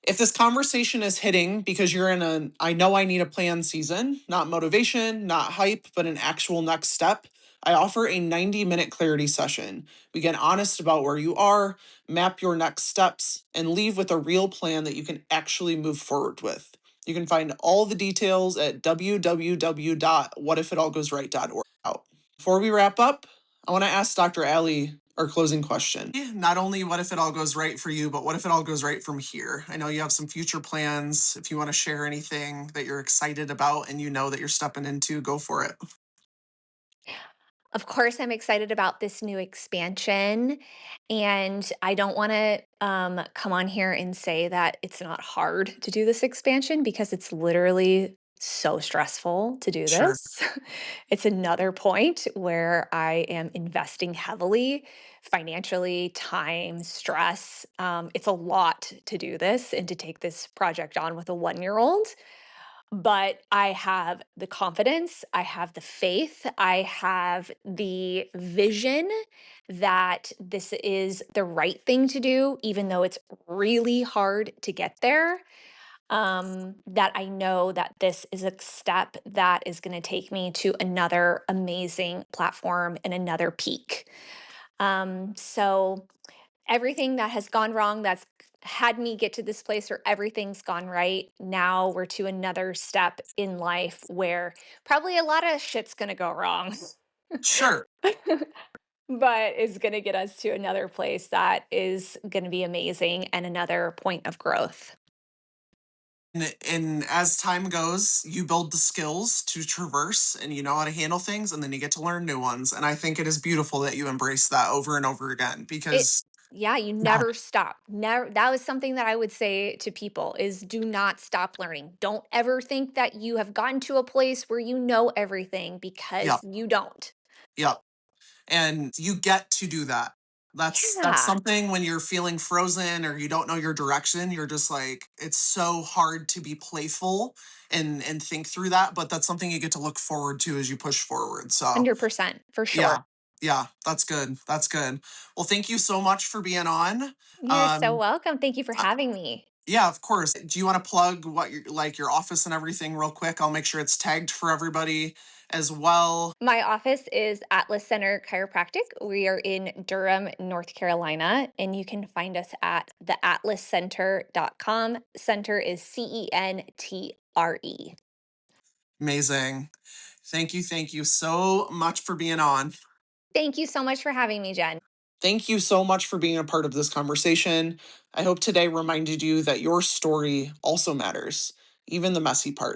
[SPEAKER 1] If this conversation is hitting because you're in a I know I need a plan season, not motivation, not hype, but an actual next step, I offer a 90-minute clarity session. We get honest about where you are, map your next steps, and leave with a real plan that you can actually move forward with. You can find all the details at www.whatifitallgoesright.org. Before we wrap up, I want to ask Dr. Ali our closing question. Not only what if it all goes right for you, but what if it all goes right from here? I know you have some future plans. If you want to share anything that you're excited about and you know that you're stepping into, go for it.
[SPEAKER 2] Of course, I'm excited about this new expansion. And I don't want to come on here and say that it's not hard to do this expansion because it's literally so stressful to do
[SPEAKER 1] Sure.
[SPEAKER 2] this. It's another point where I am investing heavily financially, time, stress. It's a lot to do this and to take this project on with a 1 year old. But I have the confidence, I have the faith, I have the vision that this is the right thing to do, even though it's really hard to get there. That I know that this is a step that is going to take me to another amazing platform and another peak. So everything that has gone wrong that's had me get to this place where everything's gone right. Now we're to another step in life where probably a lot of shit's going to go wrong.
[SPEAKER 1] Sure.
[SPEAKER 2] But is going to get us to another place that is going to be amazing and another point of growth.
[SPEAKER 1] And as time goes, you build the skills to traverse and you know how to handle things, and then you get to learn new ones. And I think it is beautiful that you embrace that over and over again
[SPEAKER 2] It
[SPEAKER 1] because,
[SPEAKER 2] Yeah, you
[SPEAKER 1] yeah,
[SPEAKER 2] never stop. Never That was something that I would say to people is do not stop learning. Don't ever think that you have gotten to a place where you know everything
[SPEAKER 1] yeah,
[SPEAKER 2] because you don't.
[SPEAKER 1] yeah. And you get to do that. That's
[SPEAKER 2] Yeah,
[SPEAKER 1] something when you're feeling frozen or you don't know your direction, you're just like it's so hard to be playful and think through that, but that's something you get to look forward to as you push forward. So,
[SPEAKER 2] 100% for sure.
[SPEAKER 1] yeah. Yeah, that's good. That's good. Well, thank you so much for being on.
[SPEAKER 2] You're so
[SPEAKER 1] Um
[SPEAKER 2] welcome. Thank you for
[SPEAKER 1] uh,
[SPEAKER 2] having me.
[SPEAKER 1] yeah, of course. Do you want to plug what your like your office and everything real quick? I'll make sure it's tagged for everybody as well.
[SPEAKER 2] My office is Atlas Center Chiropractic. We are in Durham, North Carolina, and you can find us at theatlascenter.com. Center is CENTRE.
[SPEAKER 1] Amazing. Thank you so much for being on.
[SPEAKER 2] Thank you so much for having me, Jen.
[SPEAKER 1] Thank you so much for being a part of this conversation. I hope today reminded you that your story also matters, even the messy part.